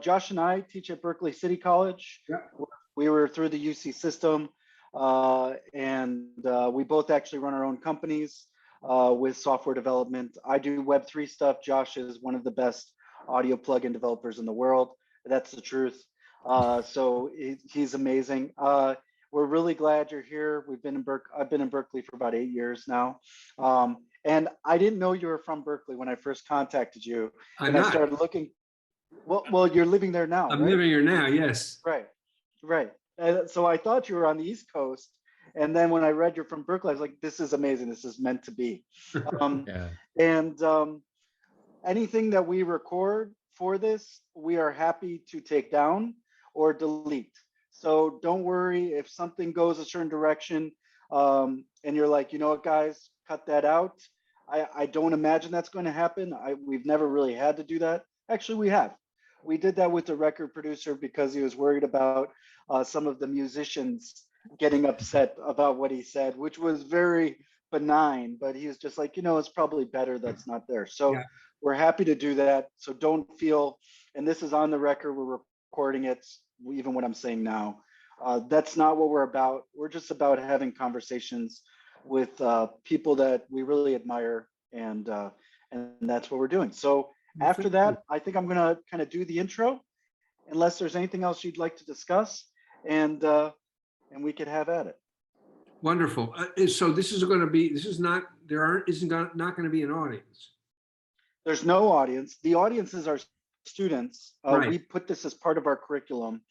Josh and I teach at Berkeley City College. Yeah. We were through the UC system, and we both actually run our own companies with software development. I do Web3 stuff. Josh is one of the best audio plugin developers in the world. That's the truth. So he's amazing. We're really glad you're here. I've been in Berkeley for about 8 years now. And I didn't know you were from Berkeley when I first contacted you. I'm not. I started looking. Well, you're living there now, I'm right? living here now, yes. Right. So I thought you were on the East Coast. And then when I read you're from Berkeley, I was like, this is amazing. This is meant to be. Yeah. And anything that we record for this, we are happy to take down or delete. So don't worry if something goes a certain direction and you're like, you know what, guys, cut that out. I don't imagine that's going to happen. We've never really had to do that. Actually, we have. We did that with the record producer because he was worried about some of the musicians getting upset about what he said, which was very benign, but he was just like, it's probably better that's not there. So yeah. We're happy to do that. So don't feel, and this is on the record, we're recording it, even what I'm saying now. That's not what we're about. We're just about having conversations with people that we really admire, and that's what we're doing. So after that, I think I'm gonna kind of do the intro, unless there's anything else you'd like to discuss, and we could have at it. Wonderful. So this is going to be, not going to be an audience. There's no audience. The audience is our students. Right. We put this as part of our curriculum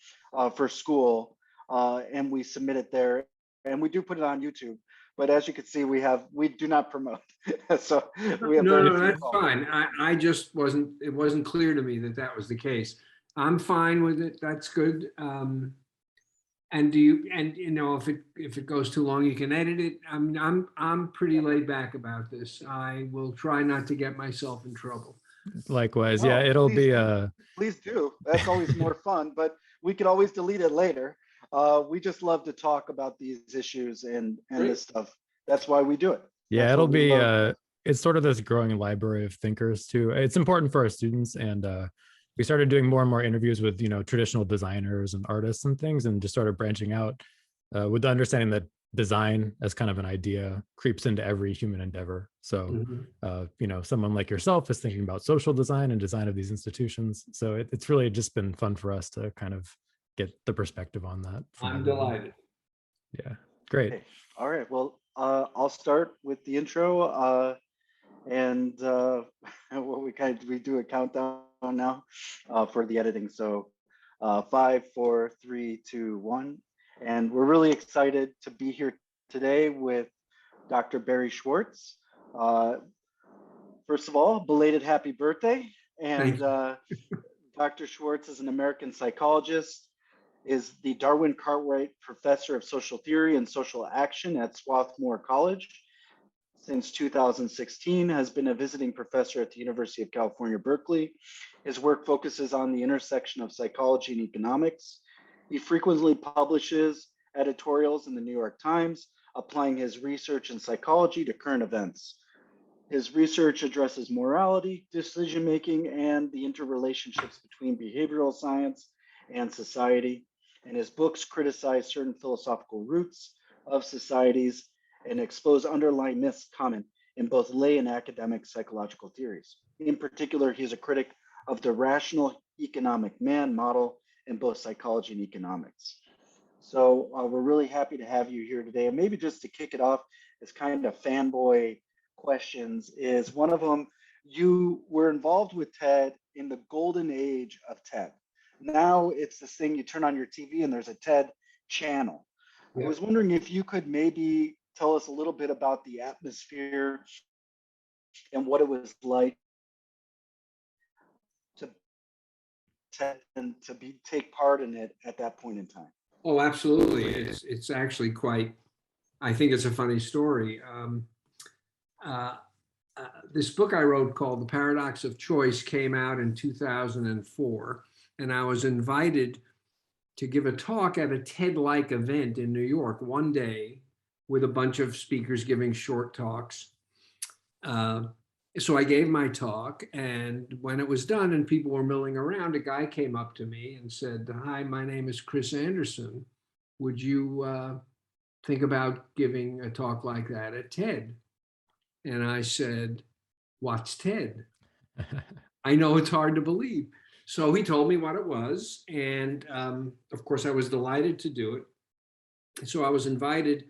for school, and we submit it there, and we do put it on YouTube. But as you can see, we do not promote. So we have no, that's fine. I just it wasn't clear to me that was the case. I'm fine with it. That's good. And if it goes too long, you can edit it. I'm pretty laid back about this. I will try not to get myself in trouble. Likewise, yeah, it'll be Please do. That's always more fun, but we could always delete it later. We just love to talk about these issues and this stuff. That's why we do it. Yeah, it'll be it's sort of this growing library of thinkers too. It's important for our students, and we started doing more and more interviews with traditional designers and artists and things, and just started branching out with the understanding that design as kind of an idea creeps into every human endeavor. So someone like yourself is thinking about social design and design of these institutions. So it's really just been fun for us to kind of get the perspective on that. I'm delighted. Yeah, great. Okay. All right, well, I'll start with the intro, and we do a countdown now for the editing. So 5, 4, 3, 2, 1. And we're really excited to be here today with Dr. Barry Schwartz. First of all, belated happy birthday. And Dr. Schwartz is an American psychologist, is the Darwin Cartwright Professor of Social Theory and Social Action at Swarthmore College. Since 2016, has been a visiting professor at the University of California, Berkeley. His work focuses on the intersection of psychology and economics. He frequently publishes editorials in the New York Times, applying his research in psychology to current events. His research addresses morality, decision-making, and the interrelationships between behavioral science and society. And his books criticize certain philosophical roots of societies and expose underlying myths common in both lay and academic psychological theories. In particular, he is a critic of the rational economic man model in both psychology and economics. So we're really happy to have you here today. And maybe just to kick it off as kind of fanboy questions is one of them, you were involved with TED in the golden age of TED. Now it's this thing you turn on your TV and there's a TED channel. Yeah. I was wondering if you could maybe tell us a little bit about the atmosphere and what it was like to take part in it at that point in time. Oh, absolutely. It's actually quite, I think it's a funny story. This book I wrote called The Paradox of Choice came out in 2004, and I was invited to give a talk at a TED-like event in New York one day with a bunch of speakers giving short talks. So I gave my talk, and when it was done and people were milling around, a guy came up to me and said, "Hi, my name is Chris Anderson. Would you think about giving a talk like that at TED?" And I said, "What's TED?" I know it's hard to believe. So he told me what it was. And of course, I was delighted to do it. So I was invited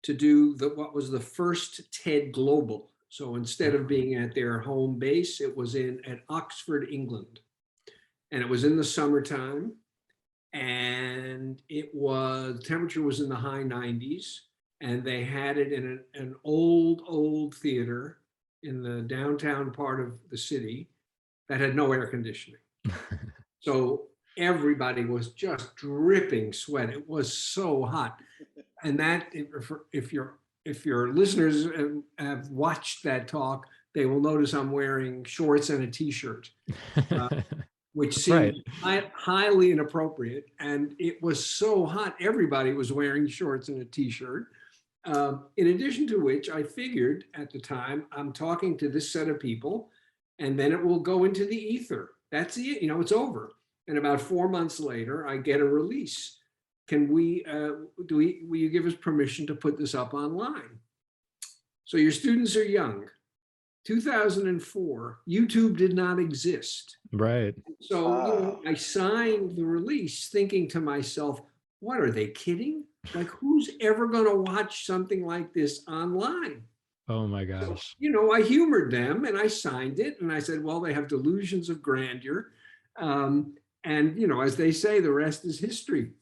to do what was the first TED Global. So instead of being at their home base, it was at Oxford, England. And it was in the summertime. And the temperature was in the high 90s. And they had it in an old theater in the downtown part of the city that had no air conditioning. So everybody was just dripping sweat. It was so hot. And that, if your listeners have watched that talk, they will notice I'm wearing shorts and a t-shirt, which seemed highly inappropriate. And it was so hot, everybody was wearing shorts and a t-shirt. In addition to which, I figured at the time, I'm talking to this set of people, and then it will go into the ether. That's it, it's over. And about 4 months later, I get a release. Will you give us permission to put this up online? So your students are young. 2004, YouTube did not exist. Right. So I signed the release thinking to myself, what, are they kidding? Like, who's ever going to watch something like this online? Oh my gosh. So, I humored them and I signed it, and I said, well, they have delusions of grandeur. And, as they say, the rest is history.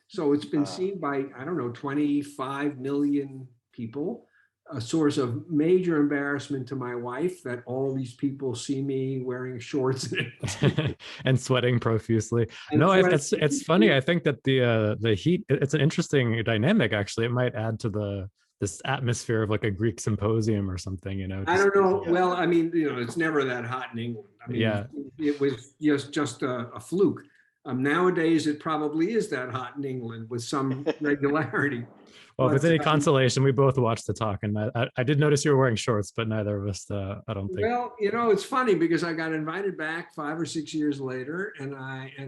So it's been seen by, 25 million people, a source of major embarrassment to my wife that all these people see me wearing shorts and sweating profusely. It's funny. I think that the heat, it's an interesting dynamic, actually. It might add to this atmosphere of like a Greek symposium or something, I don't know. Yeah. Well, it's never that hot in England. It was just a fluke. Nowadays, it probably is that hot in England with some regularity. Well, if it's any consolation, we both watched the talk, and I did notice you were wearing shorts, but neither of us, I don't think. Well, it's funny because I got invited back 5 or 6 years later, and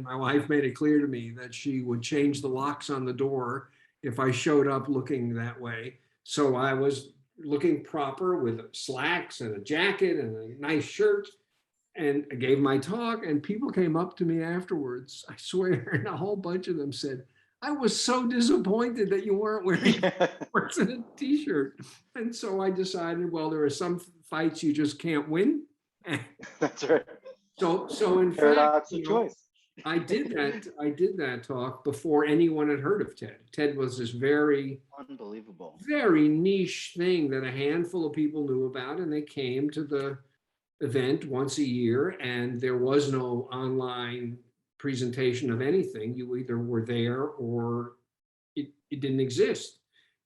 my wife made it clear to me that she would change the locks on the door if I showed up looking that way. So I was looking proper with slacks and a jacket and a nice shirt, and I gave my talk, and people came up to me afterwards, I swear, and a whole bunch of them said, I was so disappointed that you weren't wearing shorts and a t-shirt. And so I decided, well, there are some fights you just can't win. That's right. So in Paradox fact, of choice. I did that talk before anyone had heard of TED. TED was this very unbelievable, very niche thing that a handful of people knew about, and they came to the event once a year, and there was no online presentation of anything. You either were there or it didn't exist.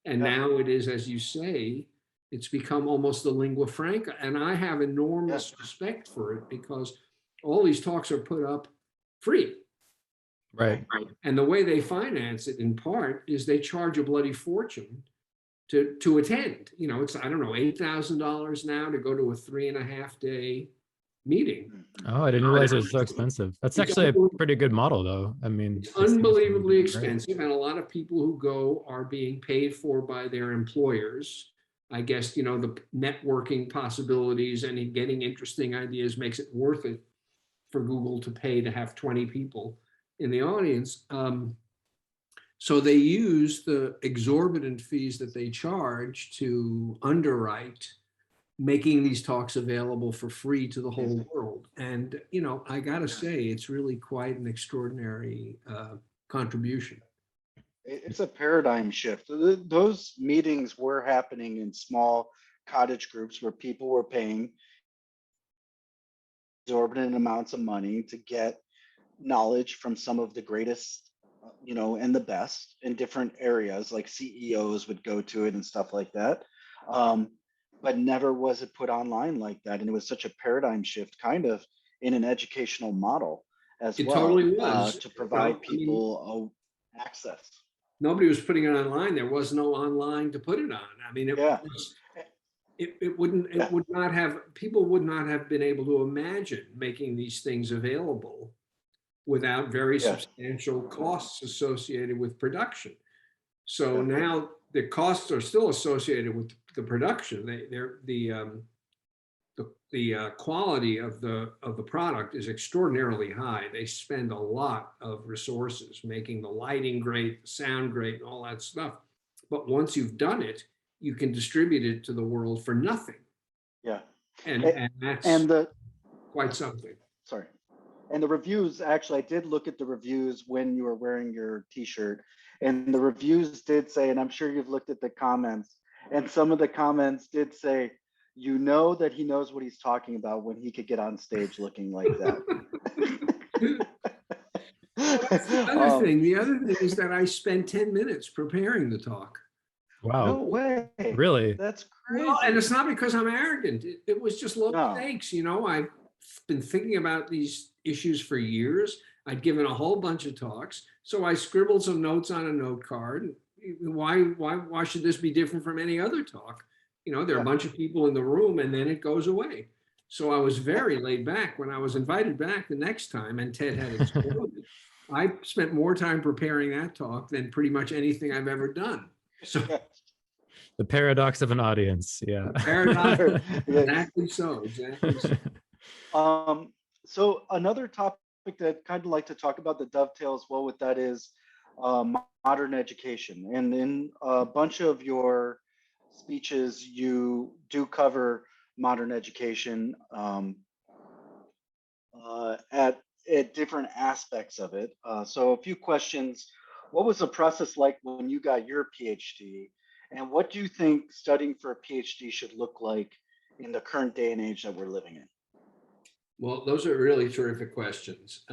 And now it is, as you say, it's become almost the lingua franca. And I have enormous respect for it because all these talks are put up free. Right. And the way they finance it in part is they charge a bloody fortune to attend. It's, $8,000 now to go to a 3.5 day meeting. Oh, I didn't realize it was so expensive. That's actually a pretty good model, though. It's unbelievably expensive, and a lot of people who go are being paid for by their employers. I guess, the networking possibilities and getting interesting ideas makes it worth it for Google to pay to have 20 people in the audience. So they use the exorbitant fees that they charge to underwrite making these talks available for free to the whole world. And, I got to say, it's really quite an extraordinary contribution. It's a paradigm shift. Those meetings were happening in small cottage groups where people were paying exorbitant amounts of money to get knowledge from some of the greatest, and the best in different areas, like CEOs would go to it and stuff like that. But never was it put online like that. And it was such a paradigm shift kind of in an educational model as well. It totally was. To provide people access. Nobody was putting it online. There was no online to put it on. It was it would not have, people would not have been able to imagine making these things available without very substantial costs associated with production. So now the costs are still associated with the production. The quality of the product is extraordinarily high. They spend a lot of resources making the lighting great, the sound great, and all that stuff. But once you've done it, you can distribute it to the world for nothing. Yeah. And that's quite something. Sorry. And the reviews, actually, I did look at the reviews when you were wearing your t-shirt, and the reviews did say, and I'm sure you've looked at the comments, and some of the comments did say, you know that he knows what he's talking about when he could get on stage looking like that. The other thing is that I spent 10 minutes preparing the talk. Wow. No way. Really? That's crazy. Well, and it's not because I'm arrogant. It was just low stakes. You know, I've been thinking about these issues for years. I'd given a whole bunch of talks. So I scribbled some notes on a note card. Why should this be different from any other talk? You know, there are a bunch of people in the room and then it goes away. So I was very laid back. When I was invited back the next time and Ted had exploded, I spent more time preparing that talk than pretty much anything I've ever done. So the paradox of an audience. Yeah. Paradox. Exactly so. So another topic that I'd kind of like to talk about that dovetails well with that is modern education. And in a bunch of your speeches, you do cover modern education at different aspects of it. So a few questions. What was the process like when you got your PhD? And what do you think studying for a PhD should look like in the current day and age that we're living in? Well, those are really terrific questions.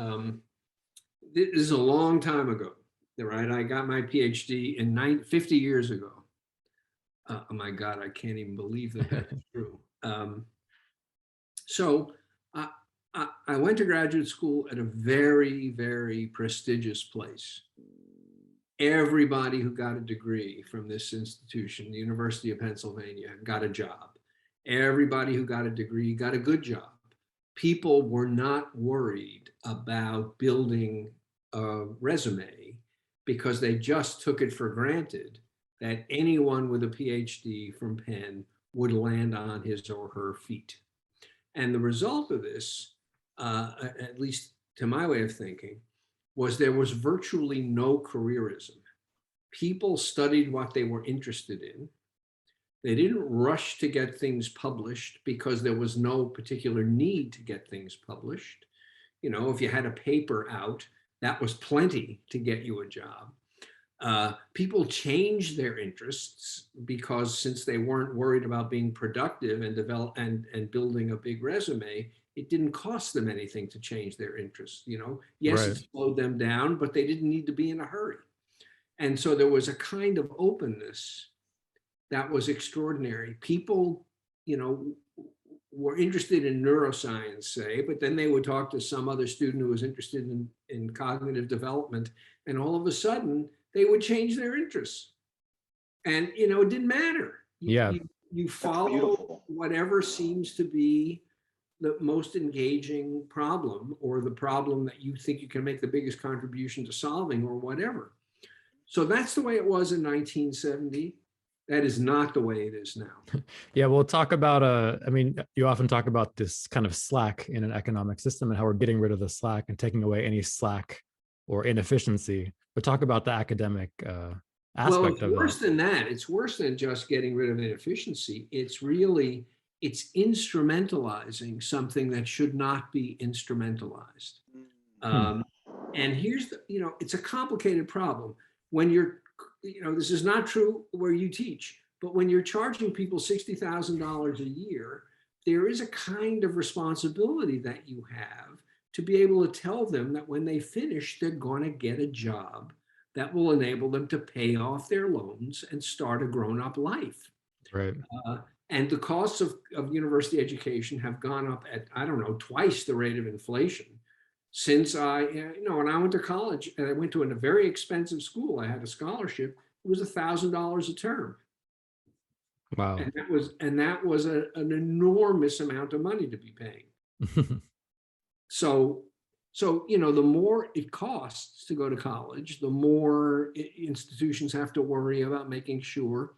This is a long time ago, right? I got my PhD in 50 years ago. Oh my God, I can't even believe that that's true. So I went to graduate school at a very, very prestigious place. Everybody who got a degree from this institution, the University of Pennsylvania, got a job. Everybody who got a degree got a good job. People were not worried about building a resume because they just took it for granted that anyone with a PhD from Penn would land on his or her feet. And the result of this, at least to my way of thinking, was there was virtually no careerism. People studied what they were interested in. They didn't rush to get things published because there was no particular need to get things published. You know, if you had a paper out, that was plenty to get you a job. People changed their interests because since they weren't worried about being productive and building a big resume, it didn't cost them anything to change their interests. You know, yes, it slowed them down, but they didn't need to be in a hurry. And so there was a kind of openness that was extraordinary. People, you know, were interested in neuroscience, say, but then they would talk to some other student who was interested in cognitive development, and all of a sudden they would change their interests. And, you know, it didn't matter. You follow whatever seems to be the most engaging problem, or the problem that you think you can make the biggest contribution to solving, or whatever. So that's the way it was in 1970. That is not the way it is now. Yeah, we'll talk about, I mean, you often talk about this kind of slack in an economic system and how we're getting rid of the slack and taking away any slack or inefficiency. But talk about the academic aspect of that. Well, it's worse than that. It's worse than just getting rid of inefficiency. It's instrumentalizing something that should not be instrumentalized. And here's it's a complicated problem. When you're, this is not true where you teach, but when you're charging people $60,000 a year, there is a kind of responsibility that you have to be able to tell them that when they finish, they're going to get a job that will enable them to pay off their loans and start a grown-up life. Right. And the costs of university education have gone up at, I don't know, twice the rate of inflation since when I went to college, and I went to a very expensive school. I had a scholarship. It was $1,000 a term. Wow. And that was an enormous amount of money to be paying. So, the more it costs to go to college, the more institutions have to worry about making sure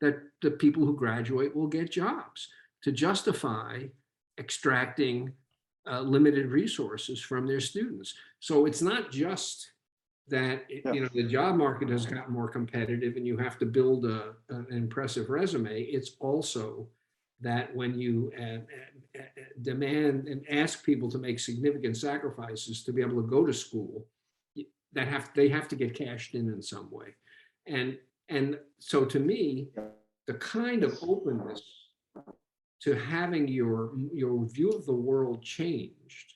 that the people who graduate will get jobs to justify extracting limited resources from their students. So it's not just that the job market has gotten more competitive and you have to build an impressive resume. It's also that when you demand and ask people to make significant sacrifices to be able to go to school, they have to get cashed in some way. And so to me, the kind of openness to having your view of the world changed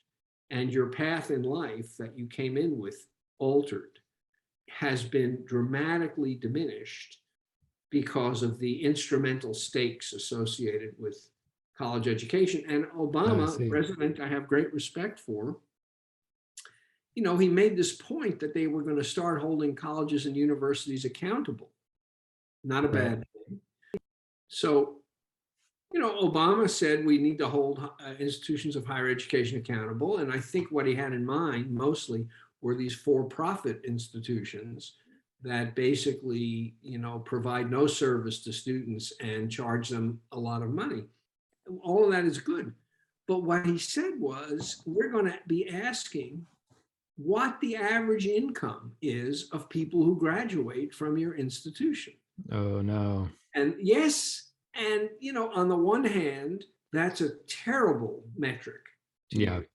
and your path in life that you came in with altered has been dramatically diminished because of the instrumental stakes associated with college education. And Obama, the president I have great respect for, he made this point that they were going to start holding colleges and universities accountable. Not a bad thing. So, Obama said we need to hold institutions of higher education accountable. And I think what he had in mind mostly were these for-profit institutions that basically, provide no service to students and charge them a lot of money. All of that is good. But what he said was, we're going to be asking what the average income is of people who graduate from your institution. Oh, no. And yes, and, on the one hand, that's a terrible metric to use.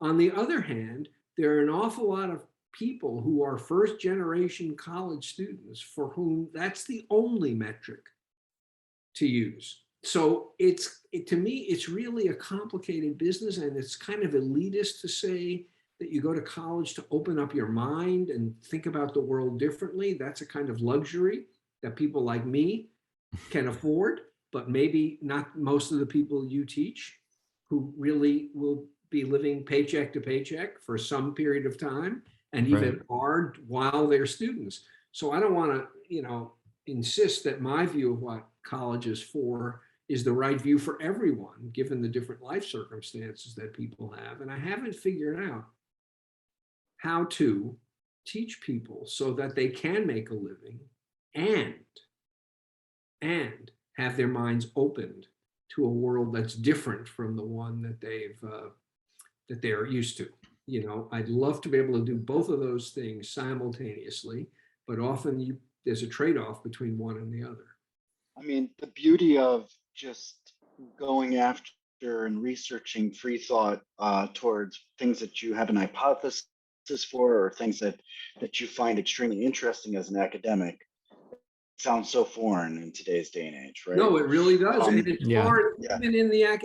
On the other hand, there are an awful lot of people who are first generation college students for whom that's the only metric to use. So to me, it's really a complicated business, and it's kind of elitist to say that you go to college to open up your mind and think about the world differently. That's a kind of luxury that people like me can afford, but maybe not most of the people you teach, who really will be living paycheck to paycheck for some period of time, and even are while they're students. So I don't want to, insist that my view of what college is for is the right view for everyone, given the different life circumstances that people have. And I haven't figured out how to teach people so that they can make a living and have their minds opened to a world that's different from the one that they're used to. I'd love to be able to do both of those things simultaneously, but often there's a trade-off between one and the other. I mean, the beauty of just going after and researching free thought towards things that you have an hypothesis for, or things that you find extremely interesting as an academic, sounds so foreign in today's day and age, right? No, it really does. And it's foreign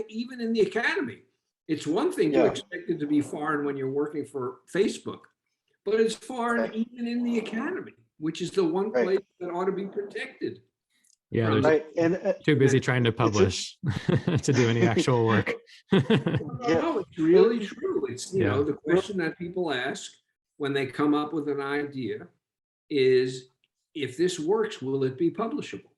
even in the academy. It's one thing to expect it to be foreign when you're working for Facebook, but it's foreign even in the academy, which is the one place that ought to be protected. Yeah, they're too busy trying to publish to do any actual work. No, it's really true. It's, the question that people ask when they come up with an idea is, if this works, will it be publishable?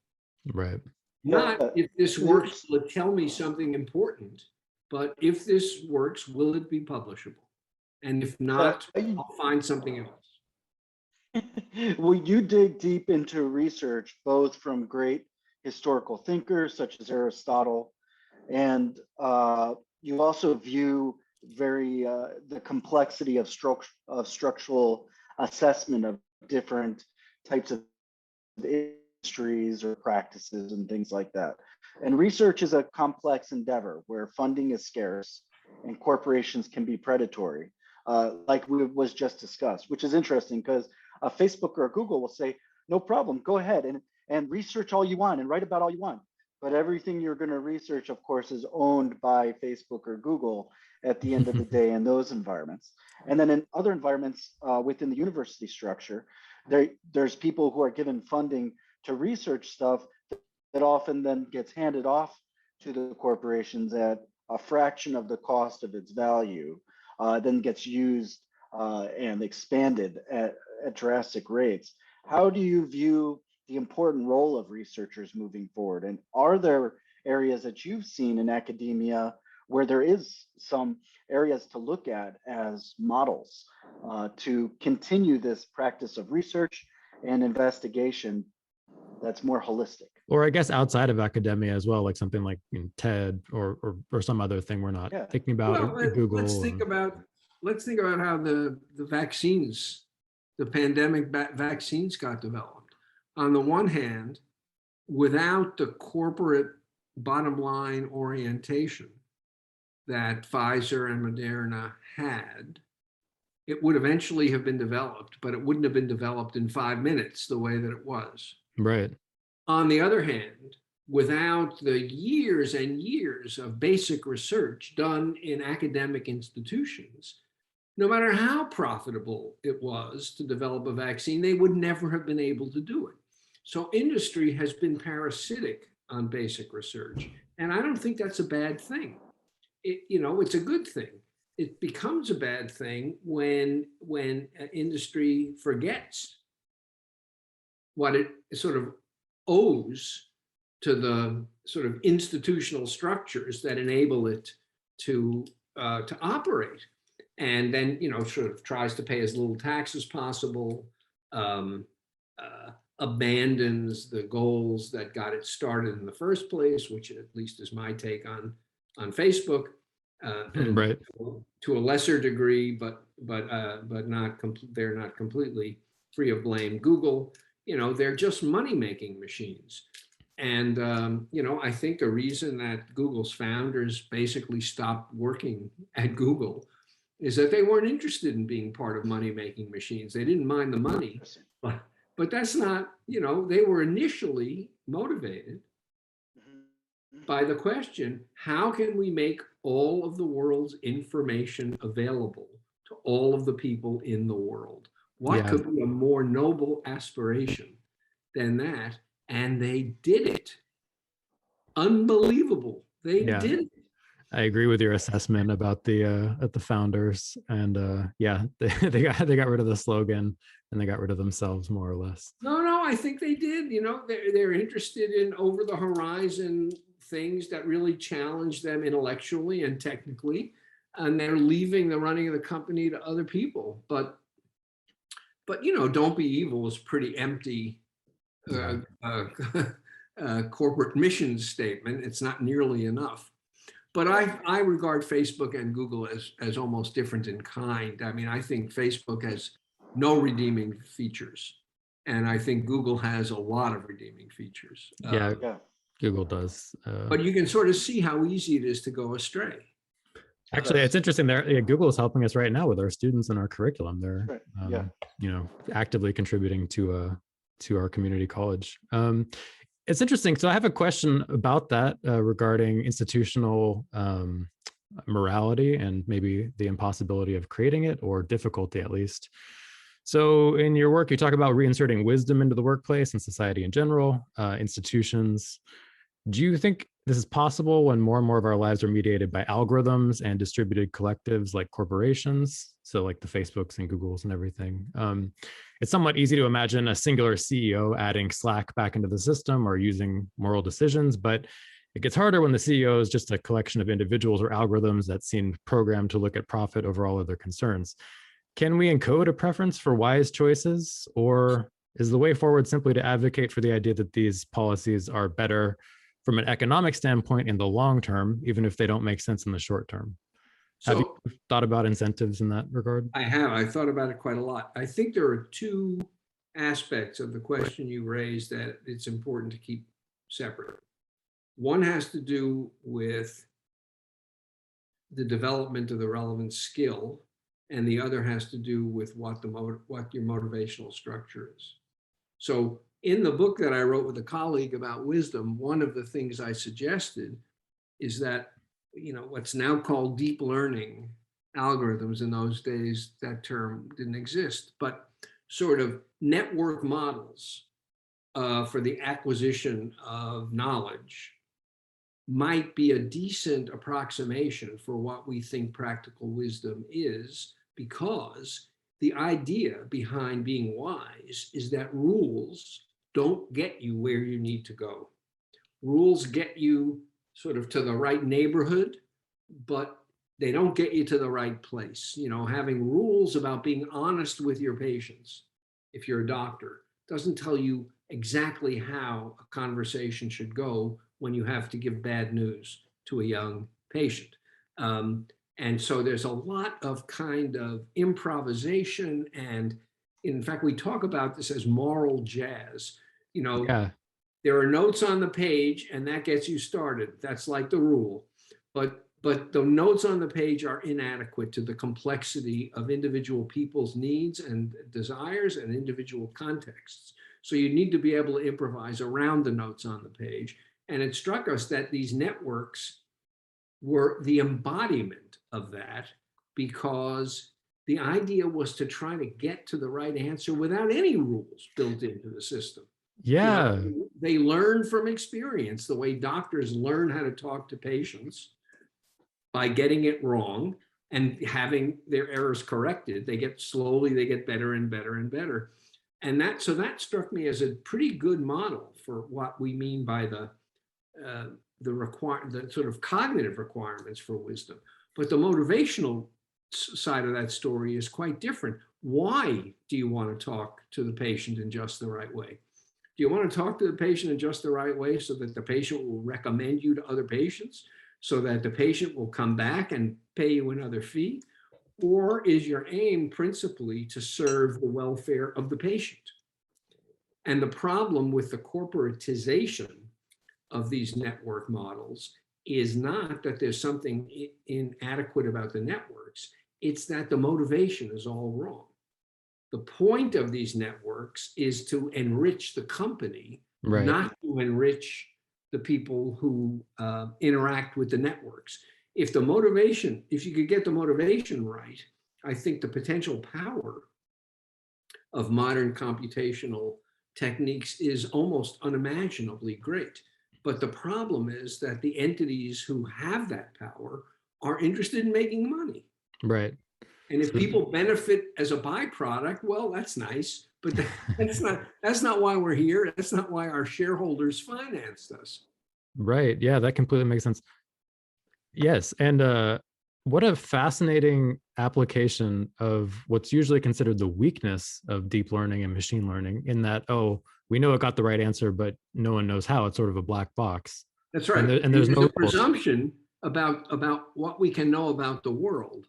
Right. Not if this works, will it tell me something important, but if this works, will it be publishable? And if not, I'll find something else. Well, you dig deep into research, both from great historical thinkers such as Aristotle, and you also view the complexity of structural assessment of different types of industries or practices and things like that. And research is a complex endeavor where funding is scarce and corporations can be predatory, like was just discussed, which is interesting because a Facebook or a Google will say, no problem, go ahead and research all you want and write about all you want. But everything you're going to research, of course, is owned by Facebook or Google at the end of the day in those environments. And then in other environments within the university structure, there's people who are given funding to research stuff that often then gets handed off to the corporations at a fraction of the cost of its value, then gets used and expanded at drastic rates. How do you view the important role of researchers moving forward? And are there areas that you've seen in academia where there is some areas to look at as models to continue this practice of research and investigation that's more holistic? Or I guess outside of academia as well, like something like TED or some other thing we're not Yeah. thinking about, Well, or Google. let's think about how the vaccines, the pandemic vaccines got developed. On the one hand, without the corporate bottom line orientation that Pfizer and Moderna had, it would eventually have been developed, but it wouldn't have been developed in 5 minutes the way that it was. Right. On the other hand, without the years and years of basic research done in academic institutions, no matter how profitable it was to develop a vaccine, they would never have been able to do it. So industry has been parasitic on basic research. And I don't think that's a bad thing. It's a good thing. It becomes a bad thing when industry forgets what it sort of owes to the sort of institutional structures that enable it to operate, and then sort of tries to pay as little tax as possible, abandons the goals that got it started in the first place, which at least is my take on Facebook, Right. to a lesser degree, but not they're not completely free of blame. Google, they're just money-making machines. And, I think the reason that Google's founders basically stopped working at Google is that they weren't interested in being part of money-making machines. They didn't mind the money, but that's not, they were initially motivated by the question, how can we make all of the world's information available to all of the people in the world? What could be a more noble aspiration than that? And they did it. Unbelievable. They did it. I agree with your assessment about the founders, and they got rid of the slogan and they got rid of themselves, more or less. No, I think they did. They're interested in over the horizon things that really challenge them intellectually and technically, and they're leaving the running of the company to other people. But don't be evil is pretty empty corporate mission statement. It's not nearly enough. But I regard Facebook and Google as almost different in kind. I mean, I think Facebook has no redeeming features, and I think Google has a lot of redeeming features. Google does. But you can sort of see how easy it is to go astray. Actually, it's interesting there. Google is helping us right now with our students and our curriculum. They're, actively contributing to our community college. It's interesting. So I have a question about that regarding institutional morality and maybe the impossibility of creating it, or difficulty at least. So in your work, you talk about reinserting wisdom into the workplace and society in general, institutions. Do you think this is possible when more and more of our lives are mediated by algorithms and distributed collectives like corporations? So like the Facebooks and Googles and everything. It's somewhat easy to imagine a singular CEO adding Slack back into the system or using moral decisions, but it gets harder when the CEO is just a collection of individuals or algorithms that seem programmed to look at profit over all other concerns. Can we encode a preference for wise choices, or is the way forward simply to advocate for the idea that these policies are better from an economic standpoint in the long term, even if they don't make sense in the short term? Have you thought about incentives in that regard? I have. I thought about it quite a lot. I think there are two aspects of the question you raised that it's important to keep separate. One has to do with the development of the relevant skill, and the other has to do with what your motivational structure is. So in the book that I wrote with a colleague about wisdom, one of the things I suggested is that, what's now called deep learning algorithms, in those days, that term didn't exist, but sort of network models for the acquisition of knowledge might be a decent approximation for what we think practical wisdom is, because the idea behind being wise is that rules don't get you where you need to go. Rules get you sort of to the right neighborhood, but they don't get you to the right place. You know, having rules about being honest with your patients, if you're a doctor, doesn't tell you exactly how a conversation should go when you have to give bad news to a young patient. And so there's a lot of kind of improvisation. And in fact, we talk about this as moral jazz. You know, Yeah. there are notes on the page and that gets you started. That's like the rule. But the notes on the page are inadequate to the complexity of individual people's needs and desires and individual contexts. So you need to be able to improvise around the notes on the page. And it struck us that these networks were the embodiment of that, because the idea was to try to get to the right answer without any rules built into the system. Yeah. You know, they learn from experience the way doctors learn how to talk to patients by getting it wrong and having their errors corrected. They get better and better and better. And so that struck me as a pretty good model for what we mean by the sort of cognitive requirements for wisdom. But the motivational side of that story is quite different. Why do you want to talk to the patient in just the right way? Do you want to talk to the patient in just the right way so that the patient will recommend you to other patients, so that the patient will come back and pay you another fee? Or is your aim principally to serve the welfare of the patient? And the problem with the corporatization of these network models is not that there's something inadequate about the networks, it's that the motivation is all wrong. The point of these networks is to enrich the company, Right. not to enrich the people who interact with the networks. If you could get the motivation right, I think the potential power of modern computational techniques is almost unimaginably great. But the problem is that the entities who have that power are interested in making money. Right. And if people benefit as a byproduct, well, that's nice, but that's not why we're here. That's not why our shareholders financed us. Right. Yeah, that completely makes sense. Yes. And what a fascinating application of what's usually considered the weakness of deep learning and machine learning, in that, oh, we know it got the right answer, but no one knows how. It's sort of a black box. That's right. And there's no a presumption about what we can know about the world,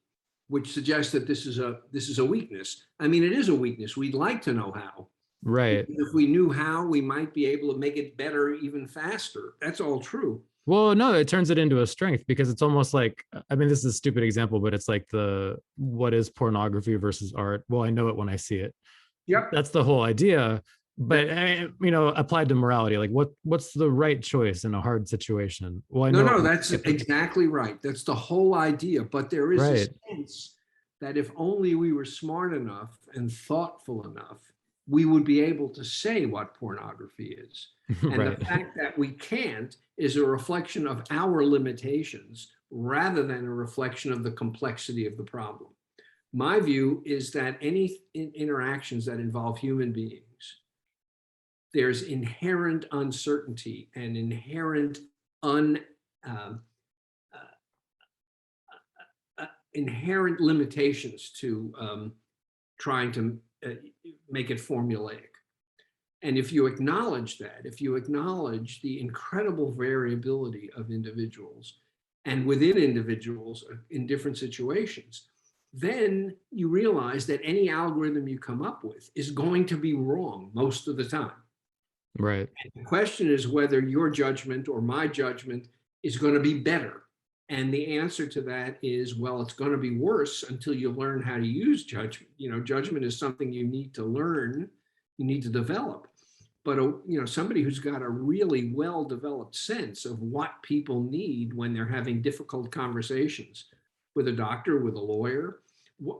which suggests that this is a weakness. I mean, it is a weakness. We'd like to know how. Right. If we knew how, we might be able to make it better even faster. That's all true. Well, no, it turns it into a strength, because it's almost like, I mean, this is a stupid example, but it's like what is pornography versus art? Well, I know it when I see it. Yep. That's the whole idea. But applied to morality, like what's the right choice in a hard situation? Well, No, that's exactly right. That's the whole idea. But there is a sense that if only we were smart enough and thoughtful enough, we would be able to say what pornography is. And the fact that we can't is a reflection of our limitations rather than a reflection of the complexity of the problem. My view is that any interactions that involve human beings, there's inherent uncertainty and inherent inherent limitations to trying to make it formulaic. And if you acknowledge that, if you acknowledge the incredible variability of individuals and within individuals in different situations, then you realize that any algorithm you come up with is going to be wrong most of the time. Right. And the question is whether your judgment or my judgment is going to be better. And the answer to that is, well, it's going to be worse until you learn how to use judgment. Judgment is something you need to learn, you need to develop. But somebody who's got a really well-developed sense of what people need when they're having difficult conversations with a doctor, with a lawyer,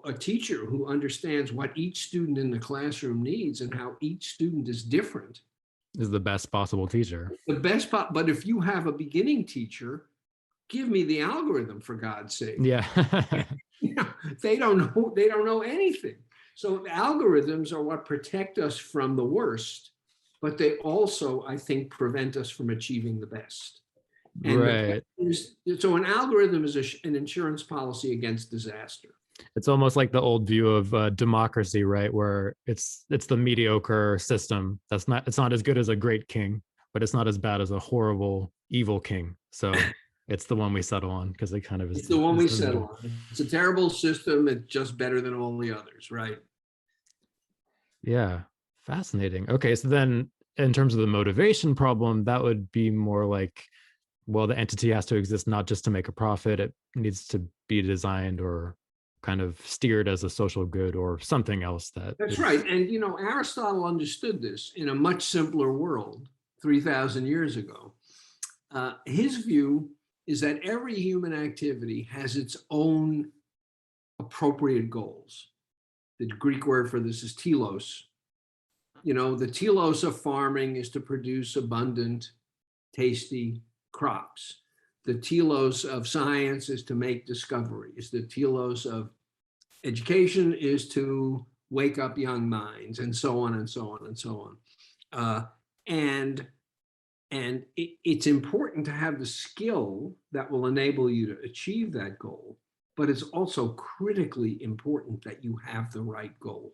a teacher who understands what each student in the classroom needs and how each student is different, is the best possible teacher. But if you have a beginning teacher, give me the algorithm, for God's sake. Yeah. They don't know anything. So algorithms are what protect us from the worst, but they also, I think, prevent us from achieving the best. And Right. so an algorithm is an insurance policy against disaster. It's almost like the old view of democracy, right? Where it's the mediocre system. It's not as good as a great king, but it's not as bad as a horrible, evil king. So it's the one we settle on because it kind of is. It's the one we is the settle middle. on. It's a terrible system. It's just better than all the others, right? Yeah, fascinating. Okay, so then in terms of the motivation problem, that would be more like, well, the entity has to exist not just to make a profit, it needs to be designed or kind of steered as a social good or something else that That's is, right. And, you know, Aristotle understood this in a much simpler world 3,000 years ago. His view is that every human activity has its own appropriate goals. The Greek word for this is telos. You know, the telos of farming is to produce abundant, tasty crops. The telos of science is to make discoveries. The telos of education is to wake up young minds, and so on and so on and so on. And it's important to have the skill that will enable you to achieve that goal, but it's also critically important that you have the right goal.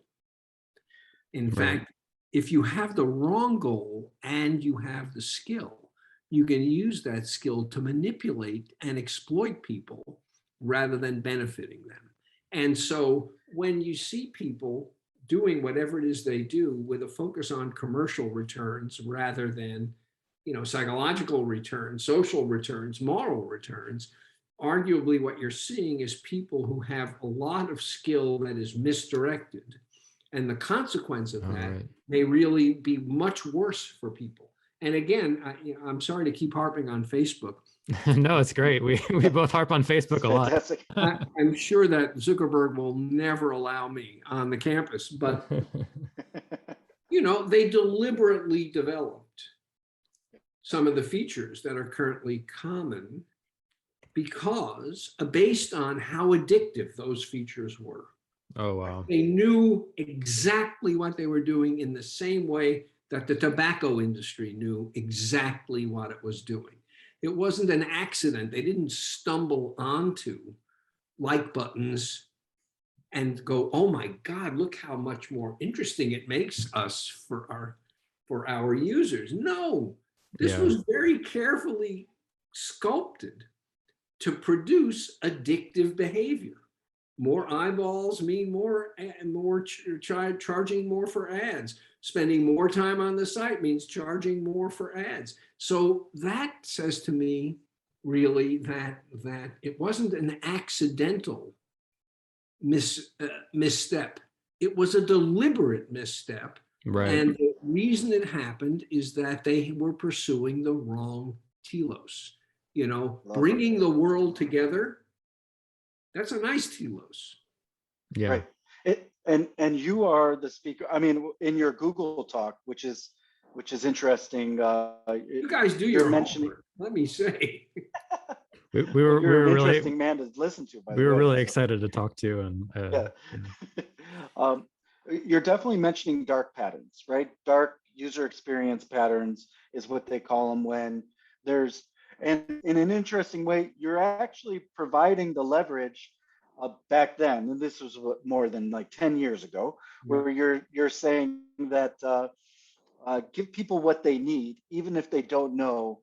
In Right. fact, if you have the wrong goal and you have the skill, you can use that skill to manipulate and exploit people rather than benefiting them. And so when you see people doing whatever it is they do with a focus on commercial returns rather than, you know, psychological returns, social returns, moral returns, arguably what you're seeing is people who have a lot of skill that is misdirected. And the consequence of that right. may really be much worse for people. And again, I'm sorry to keep harping on Facebook. No, it's great. We both harp on Facebook a lot. Fantastic. I'm sure that Zuckerberg will never allow me on the campus, but you know, they deliberately developed some of the features that are currently common because based on how addictive those features were. Oh, wow. They knew exactly what they were doing in the same way that the tobacco industry knew exactly what it was doing. It wasn't an accident. They didn't stumble onto like buttons and go, oh my God, look how much more interesting it makes us for our users. No, this was very carefully sculpted to produce addictive behavior. More eyeballs mean more and more charging more for ads. Spending more time on the site means charging more for ads. So that says to me really that it wasn't an accidental misstep. It was a deliberate misstep. Right. And the reason it happened is that they were pursuing the wrong telos. You know, bringing the world together. That's a nice telos. Yeah. Right. And you are the speaker. I mean, in your Google talk, which is interesting. You guys do your homework, let me say. We were You're an really interesting man to listen to. By we the were way, really so. excited to talk to you, and Yeah. You're definitely mentioning dark patterns, right? Dark user experience patterns is what they call them when there's, and in an interesting way, you're actually providing the leverage back then, and this was more than like 10 years ago, where you're saying that give people what they need, even if they don't know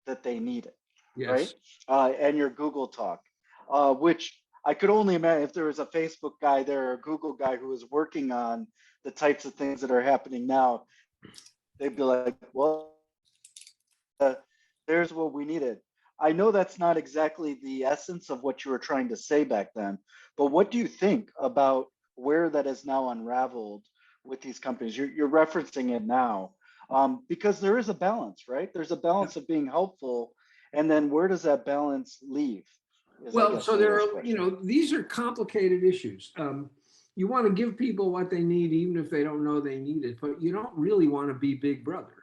that they need it, Yes. right? And your Google talk, which I could only imagine if there was a Facebook guy there or a Google guy who was working on the types of things that are happening now, they'd be like, well, there's what we needed. I know that's not exactly the essence of what you were trying to say back then, but what do you think about where that is now unraveled with these companies? You're referencing it now because there is a balance, right? There's a balance of being helpful, and then where does that balance leave? Well, so there are, you know, these are complicated issues. You want to give people what they need, even if they don't know they need it, but you don't really want to be Big Brother.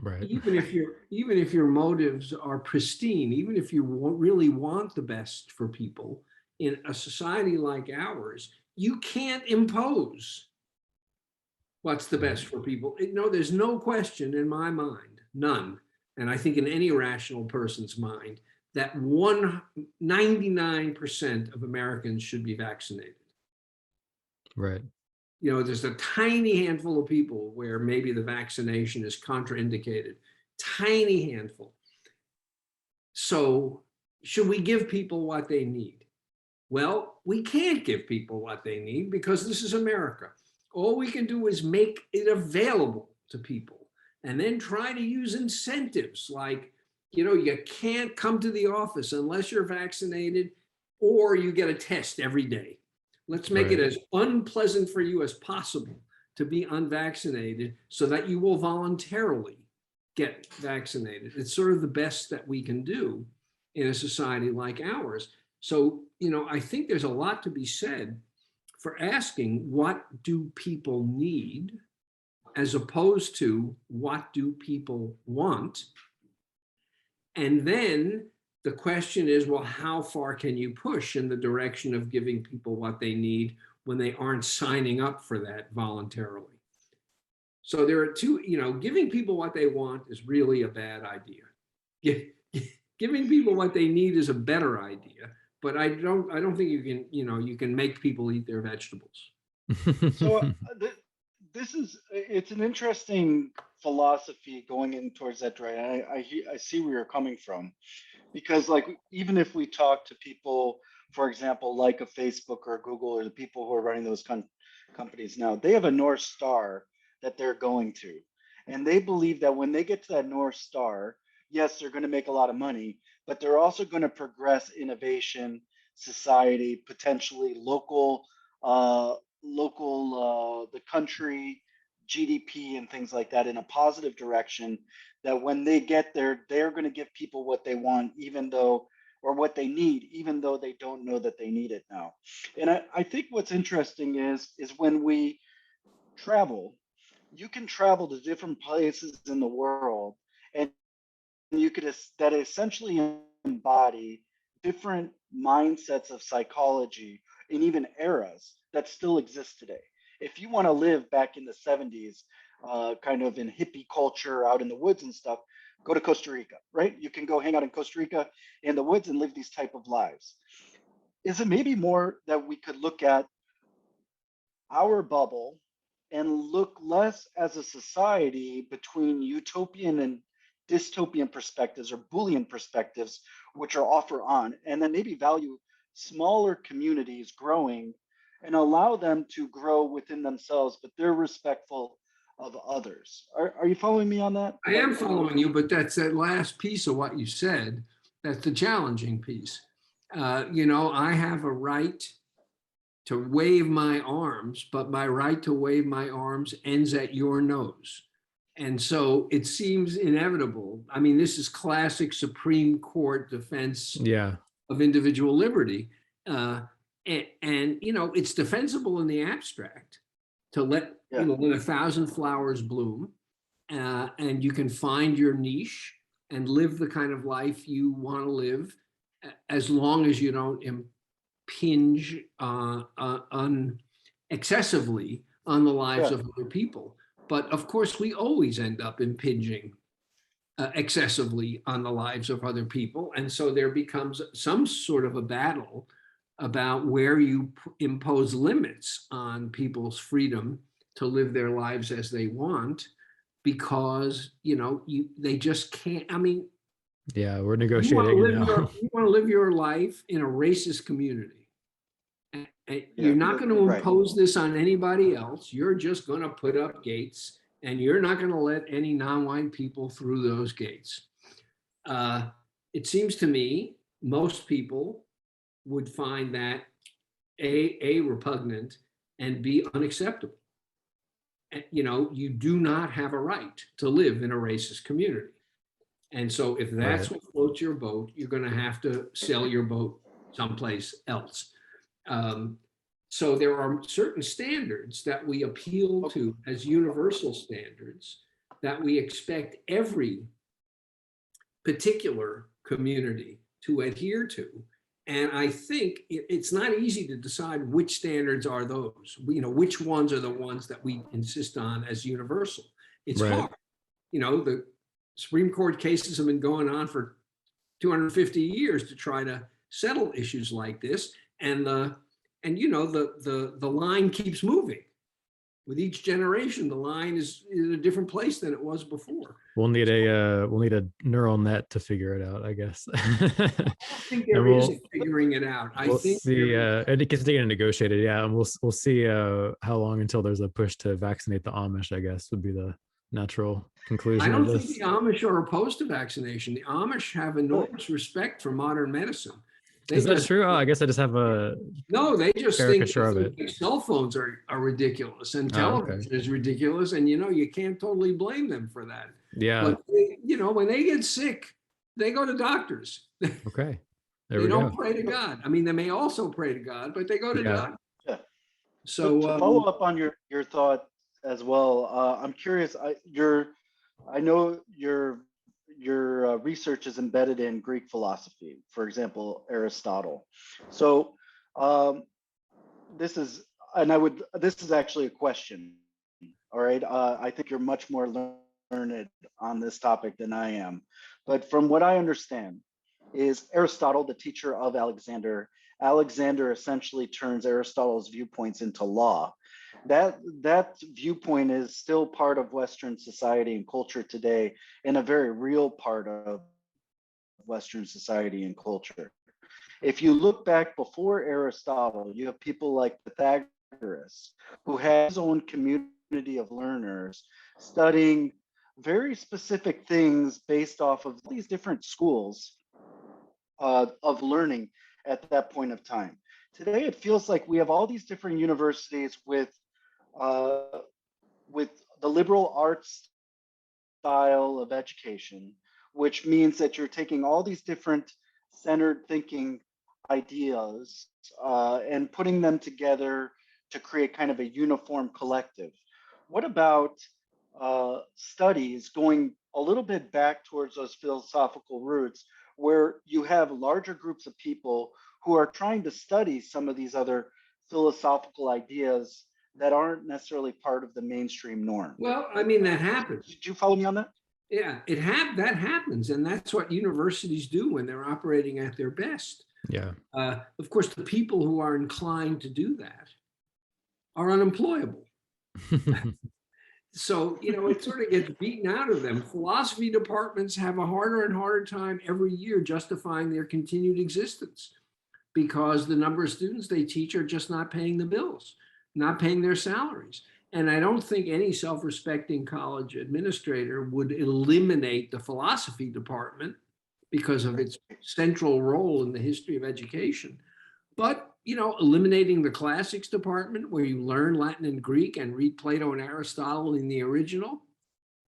right. Even if your motives are pristine, even if you really want the best for people in a society like ours, you can't impose what's the best for people. No, there's no question in my mind, none, and I think in any rational person's mind, that 99% of Americans should be vaccinated. Right. You know, there's a tiny handful of people where maybe the vaccination is contraindicated, tiny handful. So should we give people what they need? Well, we can't give people what they need because this is America. All we can do is make it available to people and then try to use incentives like, you know, you can't come to the office unless you're vaccinated or you get a test every day. Let's make it as unpleasant for you as possible to be unvaccinated so that you will voluntarily get vaccinated. It's sort of the best that we can do in a society like ours. So, you know, I think there's a lot to be said for asking what do people need as opposed to what do people want? And then the question is, well, how far can you push in the direction of giving people what they need when they aren't signing up for that voluntarily? So there are two, you know, giving people what they want is really a bad idea. Giving people what they need is a better idea, but I don't think you can, you know, you can make people eat their vegetables. So it's an interesting philosophy going in towards that direction. I see where you're coming from, because like even if we talk to people, for example, like a Facebook or a Google or the people who are running those companies now, they have a North Star that they're going to, and they believe that when they get to that North Star, yes, they're going to make a lot of money, but they're also going to progress innovation, society, potentially the country, GDP, and things like that in a positive direction. That when they get there, they're going to give people what they want, even though, or what they need, even though they don't know that they need it now. And I think what's interesting is when we travel, you can travel to different places in the world, and you could that essentially embody different mindsets of psychology in even eras that still exist today. If you want to live back in the 70s, kind of in hippie culture out in the woods and stuff, go to Costa Rica, right? You can go hang out in Costa Rica in the woods and live these type of lives. Is it maybe more that we could look at our bubble and look less as a society between utopian and dystopian perspectives or Boolean perspectives, which are off or on, and then maybe value smaller communities growing and allow them to grow within themselves, but they're respectful of others. Are you following me on that? I am following you, but that's that last piece of what you said. That's the challenging piece. You know, I have a right to wave my arms, but my right to wave my arms ends at your nose. And so it seems inevitable. I mean, this is classic Supreme Court defense of individual liberty. And, you know, it's defensible in the abstract to let, you know, let 1,000 flowers bloom, and you can find your niche and live the kind of life you want to live, as long as you don't impinge excessively on the lives of other people. But of course, we always end up impinging excessively on the lives of other people. And so there becomes some sort of a battle about where you impose limits on people's freedom to live their lives as they want, because, you know, they just can't. I mean, we're negotiating now. You want to live your life in a racist community. You're not going to impose this on anybody else. You're just going to put up gates, and you're not going to let any non-white people through those gates. It seems to me most people would find that A, repugnant, and B, unacceptable. You know, you do not have a right to live in a racist community. And so if that's what floats your boat, you're going to have to sell your boat someplace else. So there are certain standards that we appeal to as universal standards that we expect every particular community to adhere to. And I think it's not easy to decide which standards are those, which ones are the ones that we insist on as universal. It's Right. hard. The Supreme Court cases have been going on for 250 years to try to settle issues like this. And the line keeps moving. With each generation, the line is in a different place than it was before. We'll need a neural net to figure it out, I guess. I think there is a figuring it out. We'll see. It continue to negotiate it, yeah, and we'll see how long until there's a push to vaccinate the Amish, I guess, would be the natural conclusion. I don't of think this. the Amish are opposed to vaccination. The Amish have enormous respect for modern medicine. Is that true? Oh, I guess I just have a no. They just think caricature of it. Cell phones are ridiculous and television is ridiculous, and you can't totally blame them for that. Yeah. But when they get sick, they go to doctors. Okay. They don't pray to God. I mean, they may also pray to God, but they go to doctors. Yeah. So to follow up on your thought as well, I'm curious. I know your research is embedded in Greek philosophy, for example, Aristotle. So this is actually a question. All right. I think you're much more learned on this topic than I am. But from what I understand, is Aristotle, the teacher of Alexander. Alexander essentially turns Aristotle's viewpoints into law. That viewpoint is still part of Western society and culture today, and a very real part of Western society and culture. If you look back before Aristotle, you have people like Pythagoras, who had his own community of learners studying very specific things based off of these different schools of learning at that point of time. Today, it feels like we have all these different universities with the liberal arts style of education, which means that you're taking all these different centered thinking ideas and putting them together to create kind of a uniform collective. What about studies going a little bit back towards those philosophical roots, where you have larger groups of people who are trying to study some of these other philosophical ideas that aren't necessarily part of the mainstream norm? Well, I mean, that happens. Did you follow me on that? Yeah, that happens, and that's what universities do when they're operating at their best. Yeah. Of course, the people who are inclined to do that are unemployable. So, it sort of gets beaten out of them. Philosophy departments have a harder and harder time every year justifying their continued existence, because the number of students they teach are just not paying the bills, not paying their salaries. And I don't think any self-respecting college administrator would eliminate the philosophy department because of its central role in the history of education. But, eliminating the classics department, where you learn Latin and Greek and read Plato and Aristotle in the original,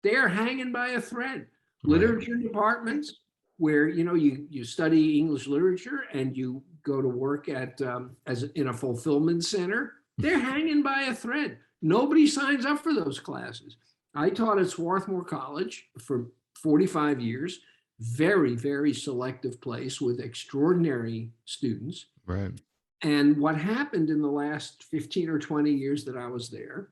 they're hanging by a thread. Literature departments, where, you study English literature and you go to work at as in a fulfillment center, they're hanging by a thread. Nobody signs up for those classes. I taught at Swarthmore College for 45 years, very, very selective place with extraordinary students. Right. And what happened in the last 15 or 20 years that I was there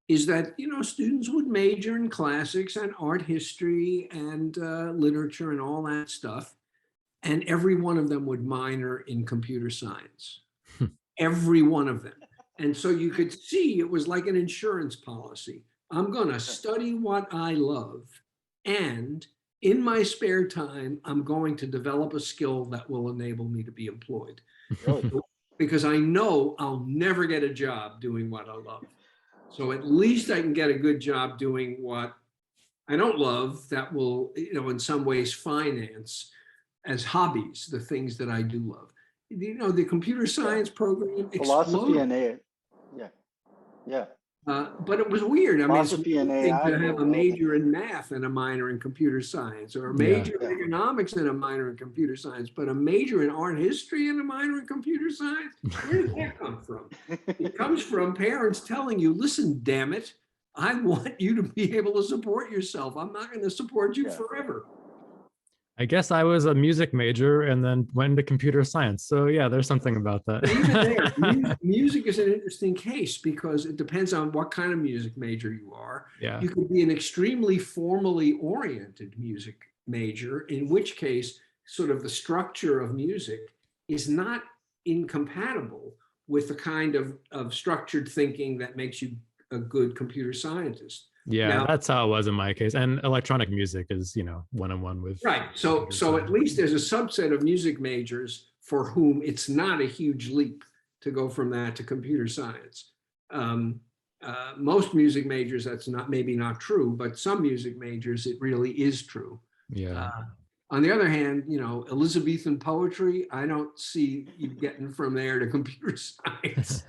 is that, students would major in classics and art history and literature and all that stuff. And every one of them would minor in computer science. Every one of them. And so you could see it was like an insurance policy. I'm going to study what I love, and in my spare time, I'm going to develop a skill that will enable me to be employed. Because I know I'll never get a job doing what I love. So at least I can get a good job doing what I don't love that will, in some ways finance as hobbies the things that I do love. The computer science program philosophy exploded. and AI. Yeah. But it was weird. I mean, it's Philosophy and one thing AI to have a will- major in math and a minor in computer science, or a major in economics and a minor in computer science, but a major in art history and a minor in computer science? Where did that come from? It comes from parents telling you, listen, damn it, I want you to be able to support yourself. I'm not going to support you forever. I guess I was a music major and then went into computer science. So yeah, there's something about that. But even there, music is an interesting case because it depends on what kind of music major you are. Yeah. You could be an extremely formally oriented music major, in which case sort of the structure of music is not incompatible with the kind of structured thinking that makes you a good computer scientist. Yeah, Now, that's how it was in my case. And electronic music is, one-on-one with. right. So at least there's a subset of music majors for whom it's not a huge leap to go from that to computer science. Most music majors, that's maybe not true, but some music majors, it really is true. Yeah. On the other hand, Elizabethan poetry, I don't see you getting from there to computer science.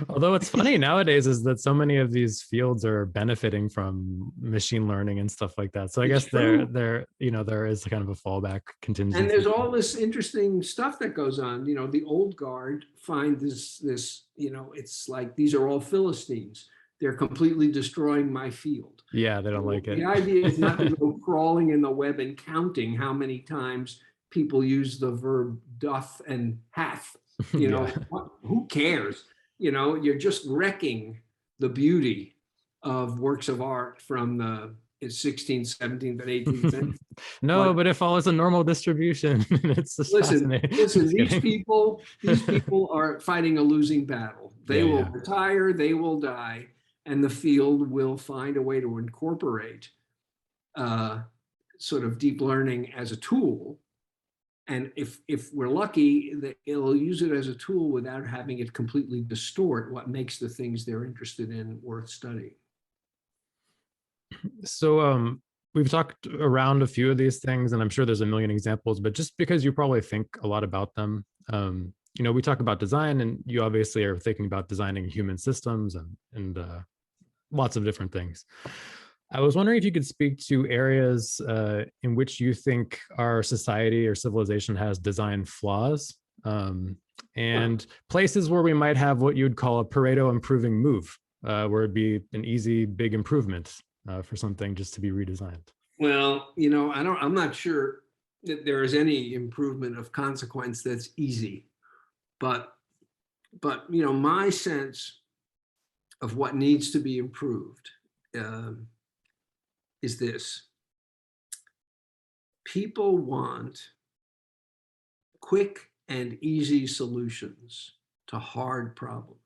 Although what's funny nowadays is that so many of these fields are benefiting from machine learning and stuff like that. So I guess there is kind of a fallback contingency. And there's all this interesting stuff that goes on. The old guard find this, it's like, these are all Philistines. They're completely destroying my field. Yeah, they don't like it. The idea is not to go crawling in the web and counting how many times people use the verb doth and hath. Who cares? You're just wrecking the beauty of works of art from the 16th, 17th, and 18th century. No, but it follows a normal distribution. It's just listen, Just these people are fighting a losing battle. They will retire, they will die, and the field will find a way to incorporate sort of deep learning as a tool. And if we're lucky, it'll use it as a tool without having it completely distort what makes the things they're interested in worth studying. So we've talked around a few of these things, and I'm sure there's a million examples, but just because you probably think a lot about them, we talk about design, and you obviously are thinking about designing human systems and lots of different things. I was wondering if you could speak to areas in which you think our society or civilization has design flaws, and places where we might have what you'd call a Pareto improving move, where it'd be an easy, big improvement for something just to be redesigned. Well, I'm not sure that there is any improvement of consequence that's easy, but my sense of what needs to be improved is this. People want quick and easy solutions to hard problems.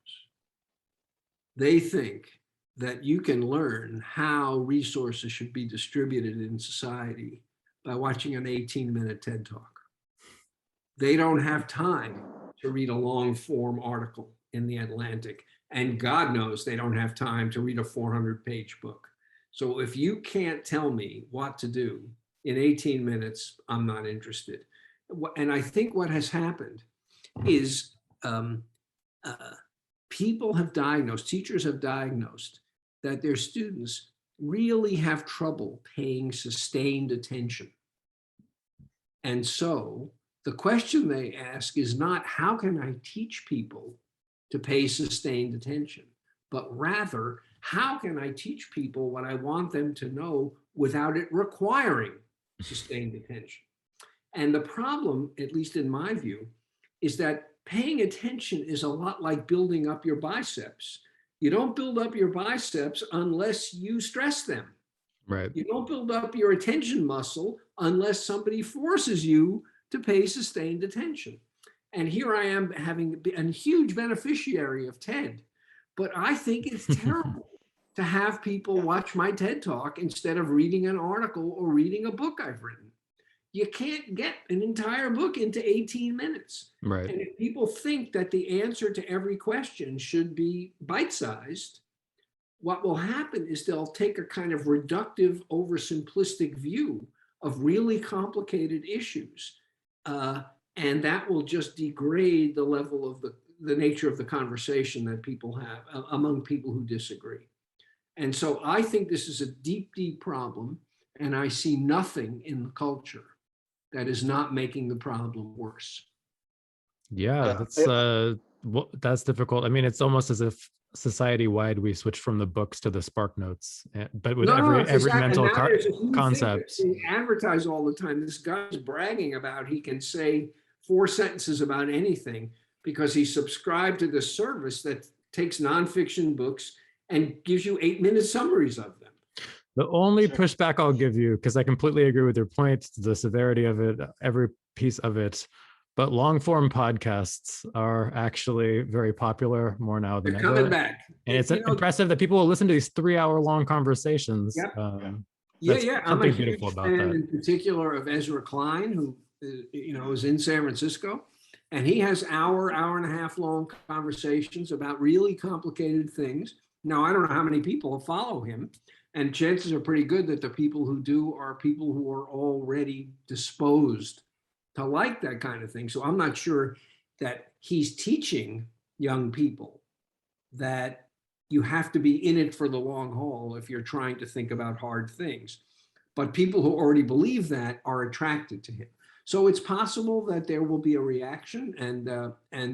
They think that you can learn how resources should be distributed in society by watching an 18-minute TED Talk. They don't have time to read a long form article in the Atlantic, and God knows they don't have time to read a 400-page book. So if you can't tell me what to do in 18 minutes, I'm not interested. And I think what has happened is people have diagnosed, teachers have diagnosed that their students really have trouble paying sustained attention. And so the question they ask is not, how can I teach people to pay sustained attention, but rather, how can I teach people what I want them to know without it requiring sustained attention? And the problem, at least in my view, is that paying attention is a lot like building up your biceps. You don't build up your biceps unless you stress them. Right. You don't build up your attention muscle unless somebody forces you to pay sustained attention. And here I am having been a huge beneficiary of TED, but I think it's terrible to have people watch my TED Talk instead of reading an article or reading a book I've written. You can't get an entire book into 18 minutes. Right. And if people think that the answer to every question should be bite-sized, what will happen is they'll take a kind of reductive, oversimplistic view of really complicated issues. And that will just degrade the level of the nature of the conversation that people have among people who disagree. And so I think this is a deep, deep problem, and I see nothing in the culture that is not making the problem worse. Yeah, that's Well, that's difficult. I mean, it's almost as if society-wide we switch from the books to the Spark Notes, but with No, every it's exactly, and mental now there's a new thing that's concept. being advertised all the time. This guy's bragging about he can say 4 sentences about anything because he subscribed to this service that takes nonfiction books and gives you 8-minute summaries of them. The only Sure. pushback I'll give you, because I completely agree with your point, the severity of it, every piece of it, but long form podcasts are actually very popular more now than They're coming ever. back. And it's You know, impressive that people will listen to these 3-hour long conversations. Yep. That's I'm a something huge beautiful about fan that. in particular of Ezra Klein, who is in San Francisco, and he has hour and a half long conversations about really complicated things. Now, I don't know how many people follow him, and chances are pretty good that the people who do are people who are already disposed to like that kind of thing. So I'm not sure that he's teaching young people that you have to be in it for the long haul if you're trying to think about hard things. But people who already believe that are attracted to him. So it's possible that there will be a reaction, and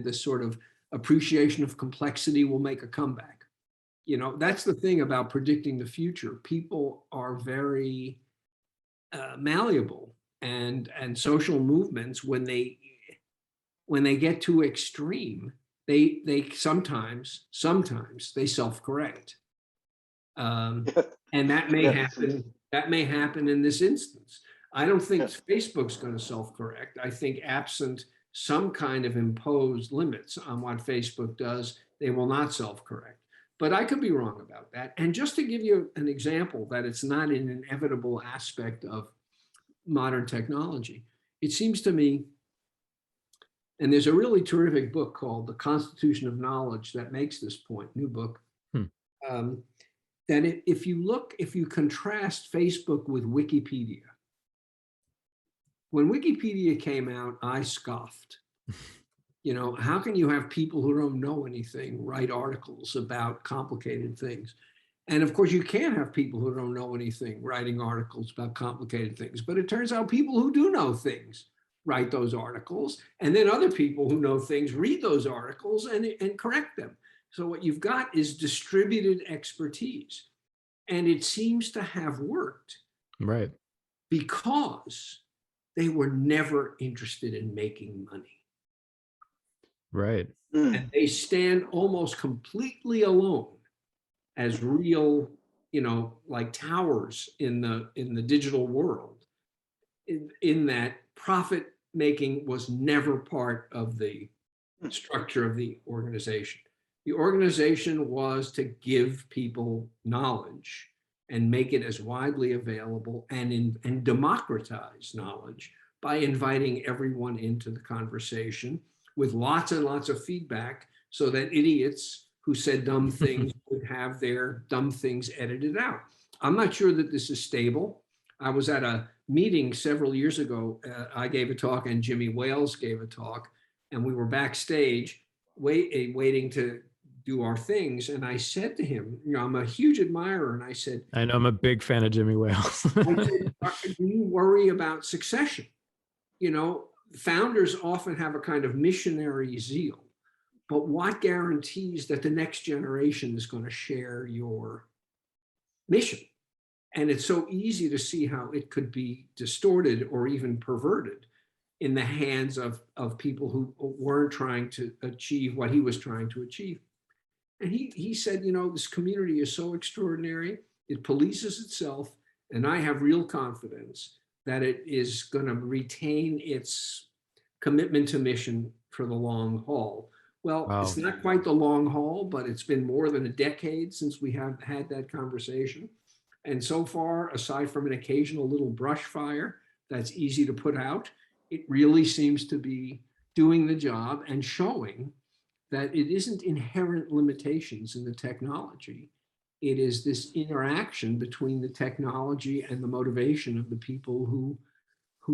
the sort of appreciation of complexity will make a comeback. You know, that's the thing about predicting the future. People are very malleable, and social movements, when they get too extreme, they sometimes they self-correct, and that may Yes. happen in this instance. I don't think Yes. Facebook's going to self-correct. I think absent some kind of imposed limits on what Facebook does, they will not self-correct. But I could be wrong about that. And just to give you an example that it's not an inevitable aspect of modern technology, it seems to me, and there's a really terrific book called The Constitution of Knowledge that makes this point, new book, that if you contrast Facebook with Wikipedia, when Wikipedia came out, I scoffed. You know, how can you have people who don't know anything write articles about complicated things? And of course, you can't have people who don't know anything writing articles about complicated things. But it turns out people who do know things write those articles. And then other people who know things read those articles and correct them. So what you've got is distributed expertise. And it seems to have worked. Right. Because they were never interested in making money. Right. And they stand almost completely alone as real, like towers in the digital world, in that profit making was never part of the structure of the organization. The organization was to give people knowledge and make it as widely available and democratize knowledge by inviting everyone into the conversation with lots and lots of feedback, so that idiots who said dumb things would have their dumb things edited out. I'm not sure that this is stable. I was at a meeting several years ago. I gave a talk and Jimmy Wales gave a talk, and we were backstage waiting to do our things. And I said to him, I'm a huge admirer. And I said, I know, I'm a big fan of Jimmy Wales. I said, do you worry about succession? Founders often have a kind of missionary zeal, but what guarantees that the next generation is going to share your mission? And it's so easy to see how it could be distorted or even perverted in the hands of people who weren't trying to achieve what he was trying to achieve. And he said, this community is so extraordinary. It polices itself. And I have real confidence that it is going to retain its commitment to mission for the long haul. Well, wow. It's not quite the long haul, but it's been more than a decade since we have had that conversation. And so far, aside from an occasional little brush fire that's easy to put out, it really seems to be doing the job and showing that it isn't inherent limitations in the technology. It is this interaction between the technology and the motivation of the people who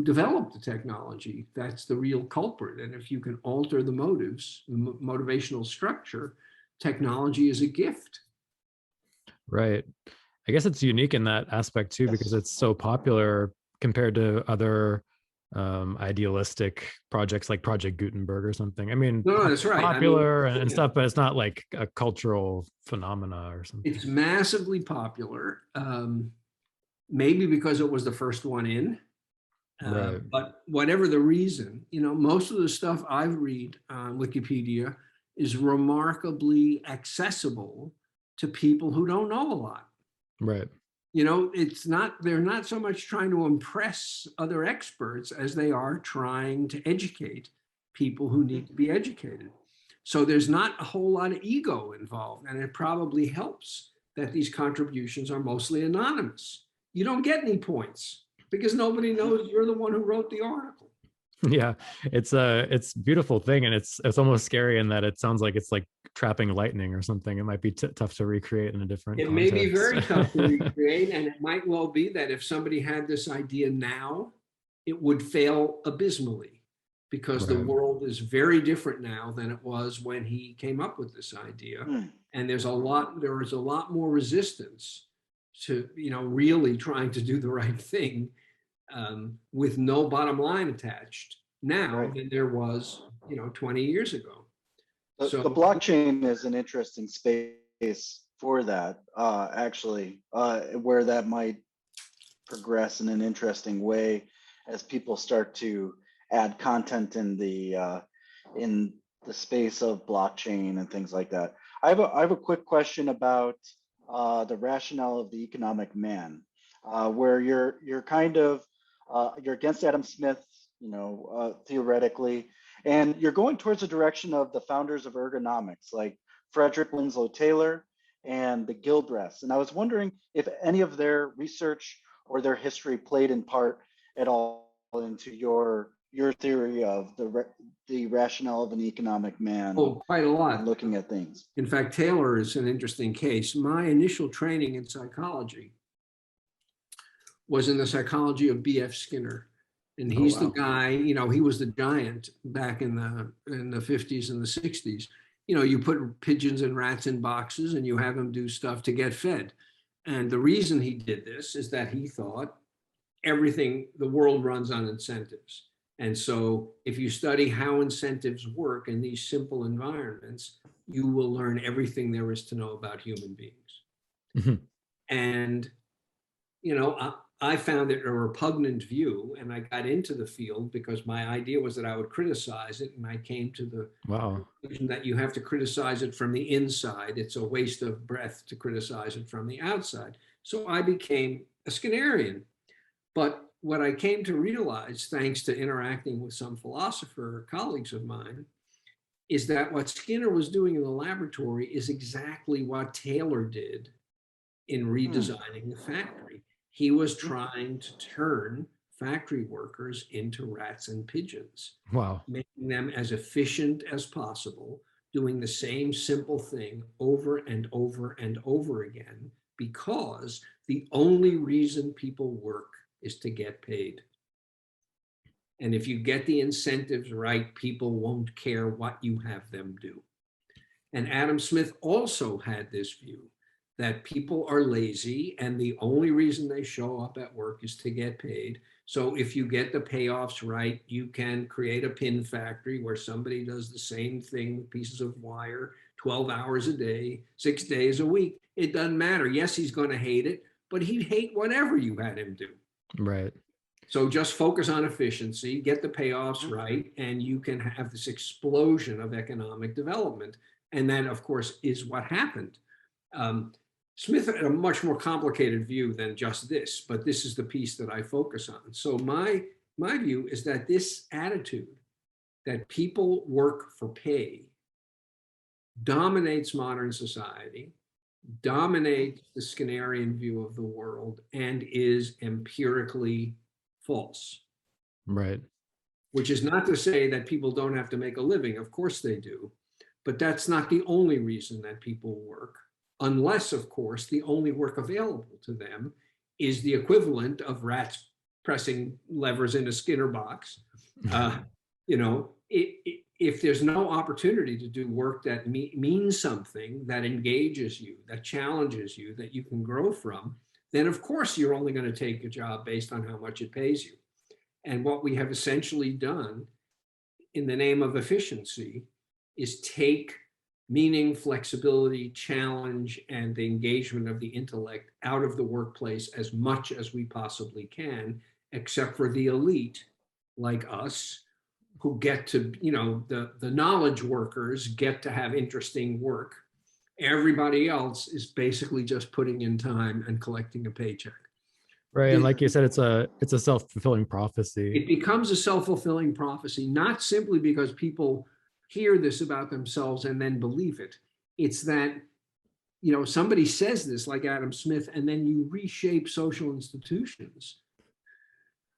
developed the technology. That's the real culprit. And if you can alter the motives, the motivational structure, technology is a gift. Right. I guess it's unique in that aspect too, because it's so popular compared to other idealistic projects like Project Gutenberg or something. I mean, No, that's right. popular I mean, and stuff, but it's not like a cultural phenomena or something. it's massively popular, maybe because it was the first one in. Right. But whatever the reason, most of the stuff I've read on Wikipedia is remarkably accessible to people who don't know a lot. Right. They're not so much trying to impress other experts as they are trying to educate people who need to be educated. So there's not a whole lot of ego involved, and it probably helps that these contributions are mostly anonymous. You don't get any points because nobody knows you're the one who wrote the article. Yeah, it's a beautiful thing, and it's almost scary in that it sounds like it's like trapping lightning or something. It might be tough to recreate in a different It context. may be very tough to recreate, and it might well be that if somebody had this idea now, it would fail abysmally because the Right. world is very different now than it was when he came up with this idea. And there is a lot more resistance to, really trying to do the right thing with no bottom line attached now Right. than there was, 20 years ago. The blockchain is an interesting space for that, actually, where that might progress in an interesting way as people start to add content in the space of blockchain and things like that. I have a quick question about the rationale of the economic man, where you're kind of you're against Adam Smith, theoretically, and you're going towards the direction of the founders of ergonomics, like Frederick Winslow Taylor and the Gilbreths. And I was wondering if any of their research or their history played in part at all into your theory of the rationale of an economic man. Oh, quite a lot. Looking at things. In fact, Taylor is an interesting case. My initial training in psychology was in the psychology of B.F. Skinner. And he's the guy, he was the giant back in the 50s and the 60s. You put pigeons and rats in boxes and you have them do stuff to get fed. And the reason he did this is that he thought the world runs on incentives. And so if you study how incentives work in these simple environments, you will learn everything there is to know about human beings. Mm-hmm. And, I found it a repugnant view, and I got into the field because my idea was that I would criticize it, and I came to the conclusion that you have to criticize it from the inside. It's a waste of breath to criticize it from the outside. So I became a Skinnerian. But what I came to realize, thanks to interacting with some philosopher colleagues of mine, is that what Skinner was doing in the laboratory is exactly what Taylor did in redesigning the factory. He was trying to turn factory workers into rats and pigeons. Wow. Making them as efficient as possible, doing the same simple thing over and over and over again, because the only reason people work is to get paid. And if you get the incentives right, people won't care what you have them do. And Adam Smith also had this view that people are lazy and the only reason they show up at work is to get paid. So if you get the payoffs right, you can create a pin factory where somebody does the same thing with pieces of wire, 12 hours a day, 6 days a week. It doesn't matter. Yes, he's going to hate it, but he'd hate whatever you had him do. Right. So just focus on efficiency, get the payoffs right, and you can have this explosion of economic development. And that, of course, is what happened. Smith had a much more complicated view than just this, but this is the piece that I focus on. So my view is that this attitude that people work for pay dominates modern society, dominates the Skinnerian view of the world, and is empirically false. Right. Which is not to say that people don't have to make a living. Of course they do. But that's not the only reason that people work, unless, of course, the only work available to them is the equivalent of rats pressing levers in a Skinner box. If there's no opportunity to do work that means something, that engages you, that challenges you, that you can grow from, then of course you're only going to take a job based on how much it pays you. And what we have essentially done in the name of efficiency is take meaning, flexibility, challenge, and the engagement of the intellect out of the workplace as much as we possibly can, except for the elite like us, who get to, the knowledge workers get to have interesting work. Everybody else is basically just putting in time and collecting a paycheck. Right. And like you said, it's a self-fulfilling prophecy. It becomes a self-fulfilling prophecy, not simply because people hear this about themselves and then believe it. It's that, somebody says this like Adam Smith, and then you reshape social institutions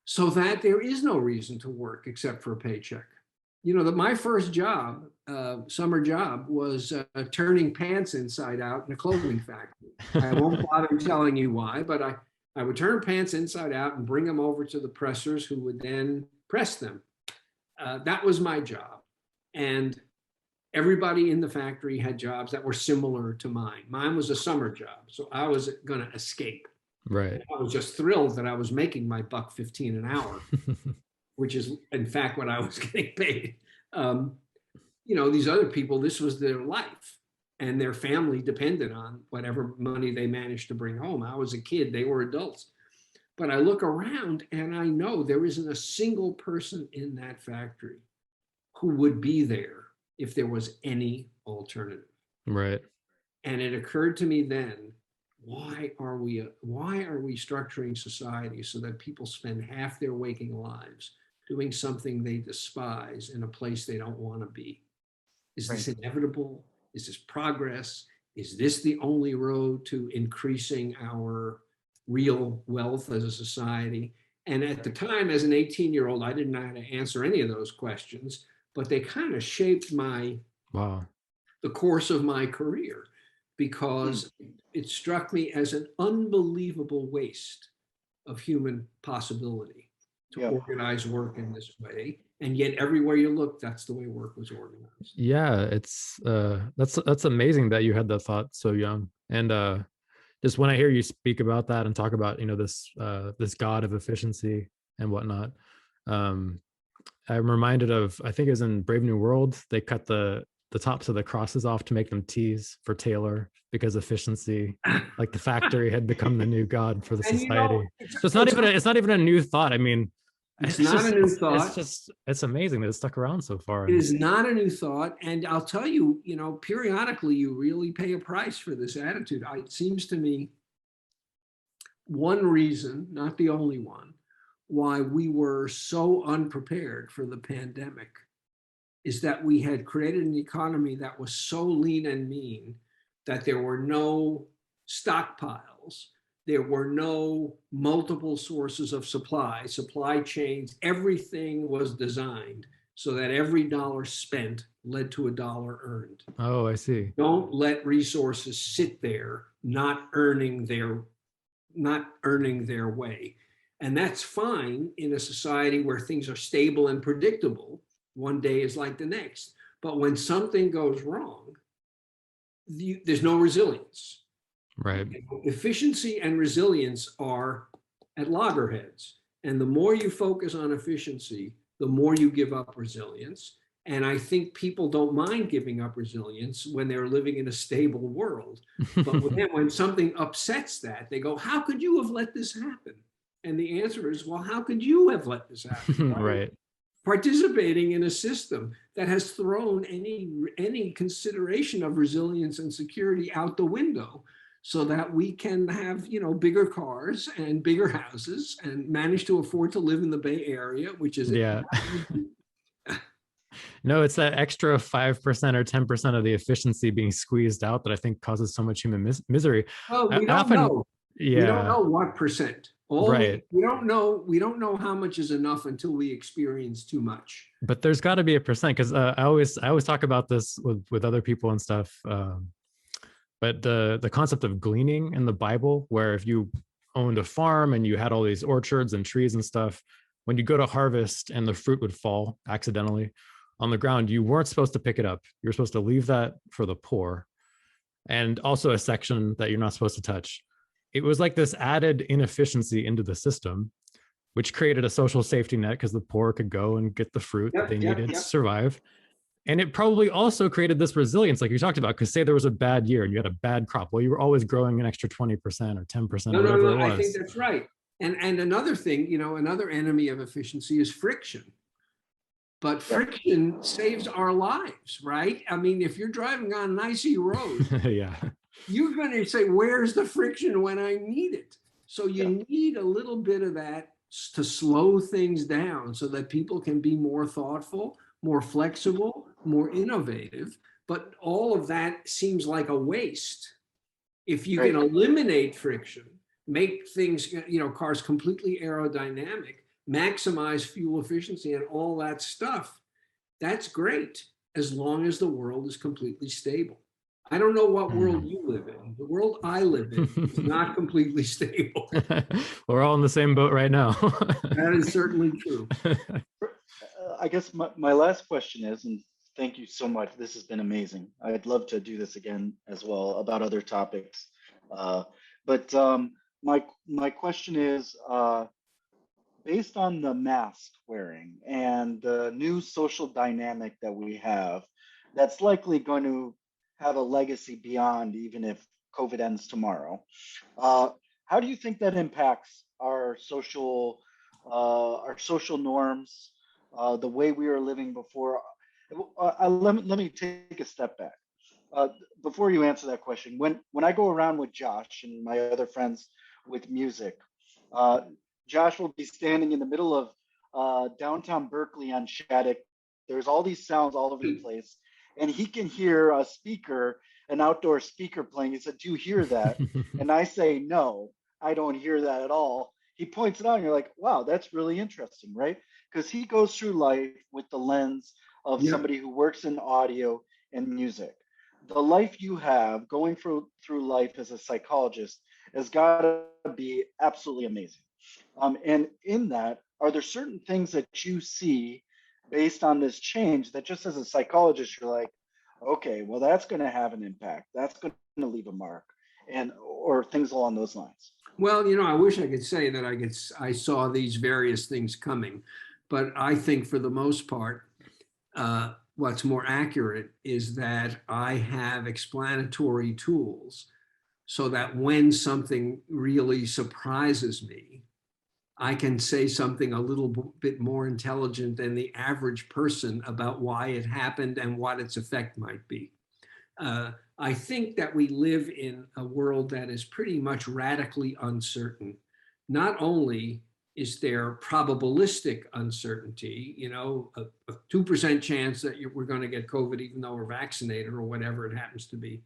so that there is no reason to work except for a paycheck. My first job, summer job, was turning pants inside out in a clothing factory. I won't bother telling you why, but I would turn pants inside out and bring them over to the pressers, who would then press them. That was my job. And everybody in the factory had jobs that were similar to mine. Mine was a summer job, so I was going to escape. Right. I was just thrilled that I was making my $1.15 an hour, which is in fact what I was getting paid. These other people, this was their life, and their family depended on whatever money they managed to bring home. I was a kid, they were adults. But I look around and I know there isn't a single person in that factory who would be there if there was any alternative. Right. And it occurred to me then, why are we structuring society so that people spend half their waking lives doing something they despise in a place they don't want to be? Is this inevitable? Is this progress? Is this the only road to increasing our real wealth as a society? And at the time, as an 18-year-old, I didn't know how to answer any of those questions, but they kind of shaped the course of my career, because it struck me as an unbelievable waste of human possibility to organize work in this way. And yet everywhere you look, that's the way work was organized. Yeah, it's that's amazing that you had that thought so young. And just when I hear you speak about that and talk about, this God of efficiency and whatnot, I'm reminded of, I think it was in Brave New World, they cut the tops of the crosses off to make them T's for Taylor, because efficiency, like the factory, had become the new God for the society. So it's not even a new thought. I mean, it's not a new thought. It's amazing that it's stuck around so far. It is not a new thought. And I'll tell you, periodically you really pay a price for this attitude. It seems to me one reason, not the only one, why we were so unprepared for the pandemic is that we had created an economy that was so lean and mean that there were no stockpiles. There were no multiple sources of supply chains. Everything was designed so that every dollar spent led to a dollar earned. Oh, I see. Don't let resources sit there not earning their way. And that's fine in a society where things are stable and predictable. One day is like the next. But when something goes wrong, there's no resilience. Right. Efficiency and resilience are at loggerheads. And the more you focus on efficiency, the more you give up resilience. And I think people don't mind giving up resilience when they're living in a stable world. But when something upsets that, they go, how could you have let this happen? And the answer is, well, how could you have let this happen? Right. Participating in a system that has thrown any consideration of resilience and security out the window, so that we can have, bigger cars and bigger houses and manage to afford to live in the Bay Area, which is No, it's that extra 5% or 10% of the efficiency being squeezed out that I think causes so much human misery. Well, we don't know. Yeah. We don't know what percent. Right. We don't know how much is enough until we experience too much. But there's got to be a percent, because I always talk about this with other people and stuff. But the concept of gleaning in the Bible, where if you owned a farm and you had all these orchards and trees and stuff, when you go to harvest and the fruit would fall accidentally on the ground, you weren't supposed to pick it up. You're supposed to leave that for the poor, and also a section that you're not supposed to touch. It was like this added inefficiency into the system which created a social safety net because the poor could go and get the fruit that they needed to survive. And it probably also created this resilience, like you talked about, because say there was a bad year and you had a bad crop. Well, you were always growing an extra 20% or 10%, No, whatever it was. I think that's right. And another thing, you know, another enemy of efficiency is friction. But friction saves our lives, right? I mean, if you're driving on an icy road, yeah, you're going to say, where's the friction when I need it? So you need a little bit of that to slow things down so that people can be more thoughtful, more flexible, more innovative. But all of that seems like a waste. If you can eliminate friction, make things, you know, cars completely aerodynamic, maximize fuel efficiency and all that stuff, that's great, as long as the world is completely stable. I don't know what world you live in. The world I live in is not completely stable. We're all in the same boat right now. That is certainly true. I guess my last question is, and thank you so much. This has been amazing. I'd love to do this again as well about other topics. But my question is, based on the mask wearing and the new social dynamic that we have, that's likely going to have a legacy beyond even if COVID ends tomorrow. How do you think that impacts our social norms, the way we were living before? Let me take a step back. Before you answer that question, when I go around with Josh and my other friends with music, Josh will be standing in the middle of downtown Berkeley on Shattuck. There's all these sounds all over the place, and he can hear an outdoor speaker playing. He said, "Do you hear that?" And I say, "No, I don't hear that at all." He points it out, and you're like, "Wow, that's really interesting," right? Because he goes through life with the lens of somebody who works in audio and music. The life you have going through life as a psychologist has got to be absolutely amazing. And in that, are there certain things that you see based on this change that just as a psychologist, you're like, okay, well, that's going to have an impact. That's going to leave a mark, or things along those lines? Well, you know, I wish I could say that I saw these various things coming, but I think for the most part, what's more accurate is that I have explanatory tools so that when something really surprises me, I can say something a little bit more intelligent than the average person about why it happened and what its effect might be. I think that we live in a world that is pretty much radically uncertain. Not only is there probabilistic uncertainty, you know, a 2% chance that we're going to get COVID even though we're vaccinated or whatever it happens to be.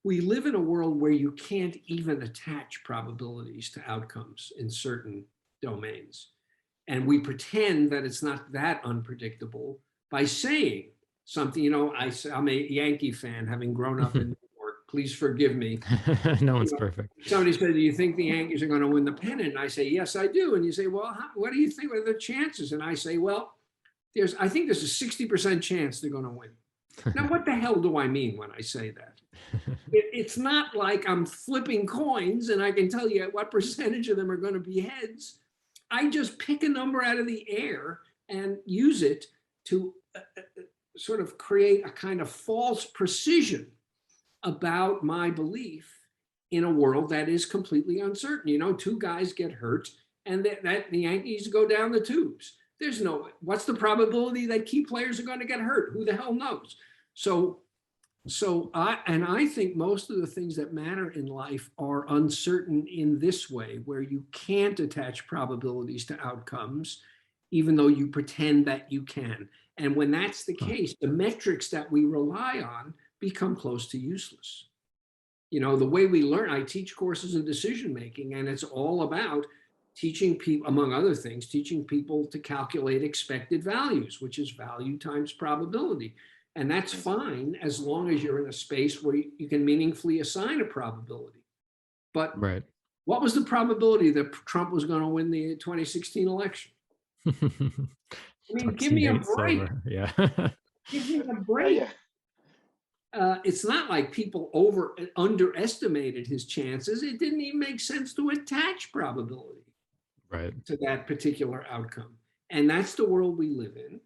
We live in a world where you can't even attach probabilities to outcomes in certain domains. And we pretend that it's not that unpredictable by saying something. You know, I'm a Yankee fan, having grown up in New York. Please forgive me. No one's perfect. Somebody said, "Do you think the Yankees are going to win the pennant?" And I say, "Yes, I do." And you say, "Well, what do you think are the chances?" And I say, "Well, I think there's a 60% chance they're going to win." Now, what the hell do I mean when I say that? It's not like I'm flipping coins and I can tell you what percentage of them are going to be heads. I just pick a number out of the air and use it to sort of create a kind of false precision about my belief in a world that is completely uncertain. You know, two guys get hurt and that the Yankees go down the tubes. What's the probability that key players are going to get hurt? Who the hell knows? So I think most of the things that matter in life are uncertain in this way, where you can't attach probabilities to outcomes, even though you pretend that you can. And when that's the case, the metrics that we rely on become close to useless. You know, the way we learn, I teach courses in decision making, and it's all about teaching people, among other things, teaching people to calculate expected values, which is value times probability. And that's fine as long as you're in a space where you can meaningfully assign a probability. But what was the probability that Trump was going to win the 2016 election? I mean, give me a break. Yeah. Give me a break. It's not like people underestimated his chances. It didn't even make sense to attach probability. Right. to that particular outcome. And that's the world we live in.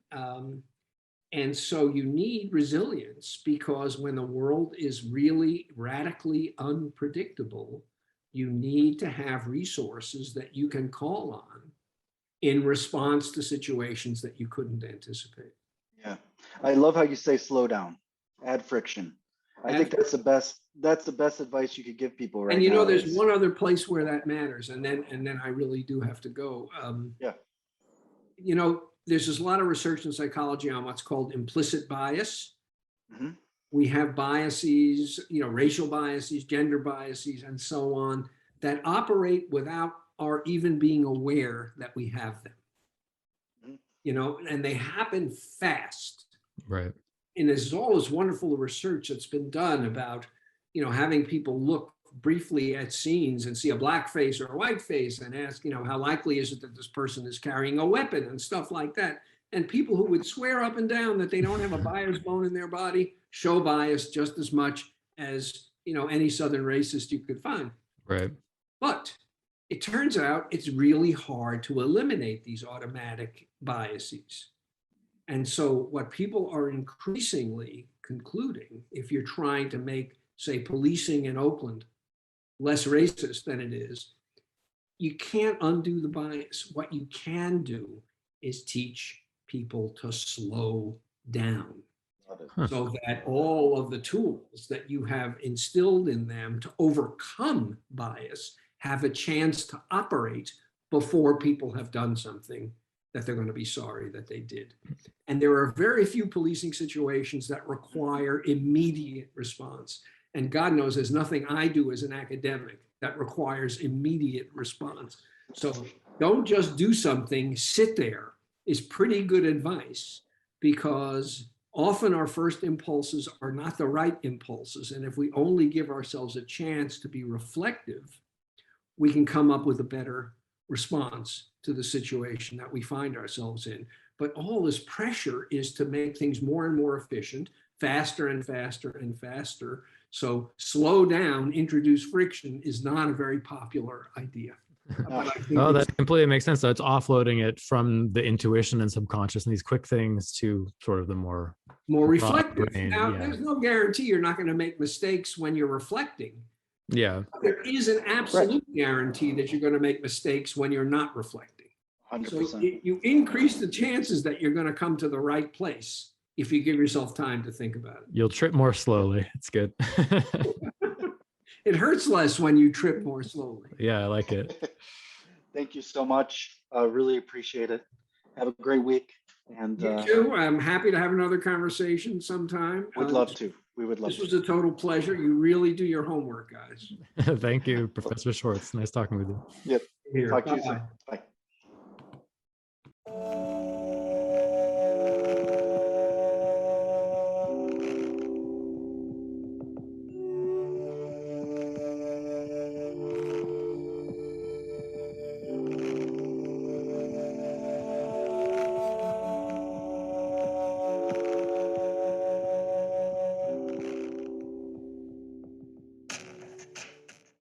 And so you need resilience, because when the world is really radically unpredictable, you need to have resources that you can call on in response to situations that you couldn't anticipate. Yeah. I love how you say slow down, add friction. I think that's the best advice you could give people right And you know, now there's is- one other place where that matters, and then I really do have to go. Yeah. You know, there's a lot of research in psychology on what's called implicit bias. Mhm. We have biases, you know, racial biases, gender biases, and so on, that operate without our even being aware that we have them. Mhm. You know, and they happen fast. Right. And there's all this wonderful research that's been done about, you know, having people look briefly at scenes and see a black face or a white face and ask, you know, how likely is it that this person is carrying a weapon and stuff like that. And people who would swear up and down that they don't have a bias bone in their body show bias just as much as, you know, any Southern racist you could find. Right. But it turns out it's really hard to eliminate these automatic biases. And so what people are increasingly concluding, if you're trying to make, say, policing in Oakland less racist than it is, you can't undo the bias. What you can do is teach people to slow down. Huh. So that all of the tools that you have instilled in them to overcome bias have a chance to operate before people have done something that they're going to be sorry that they did. And there are very few policing situations that require immediate response. And God knows there's nothing I do as an academic that requires immediate response. So don't just do something, sit there is pretty good advice, because often our first impulses are not the right impulses. And if we only give ourselves a chance to be reflective, we can come up with a better response to the situation that we find ourselves in. But all this pressure is to make things more and more efficient, faster and faster and faster. So slow down, introduce friction is not a very popular idea. But I think Oh, that completely makes sense. So it's offloading it from the intuition and subconscious and these quick things to sort of the more reflective. brain, Now, yeah. there's no guarantee you're not going to make mistakes when you're reflecting. Yeah. There is an absolute guarantee that you're going to make mistakes when you're not reflecting. 100%. So you increase the chances that you're going to come to the right place if you give yourself time to think about it. You'll trip more slowly. It's good. It hurts less when you trip more slowly. Yeah, I like it. Thank you so much. Really appreciate it. Have a great week. And You too. I'm happy to have another conversation sometime. would love to. We would love This to. was a total pleasure. You really do your homework, guys. Thank you, Professor Schwartz. Nice talking with you. Yep. Here. Talk to you Bye-bye. soon. Bye.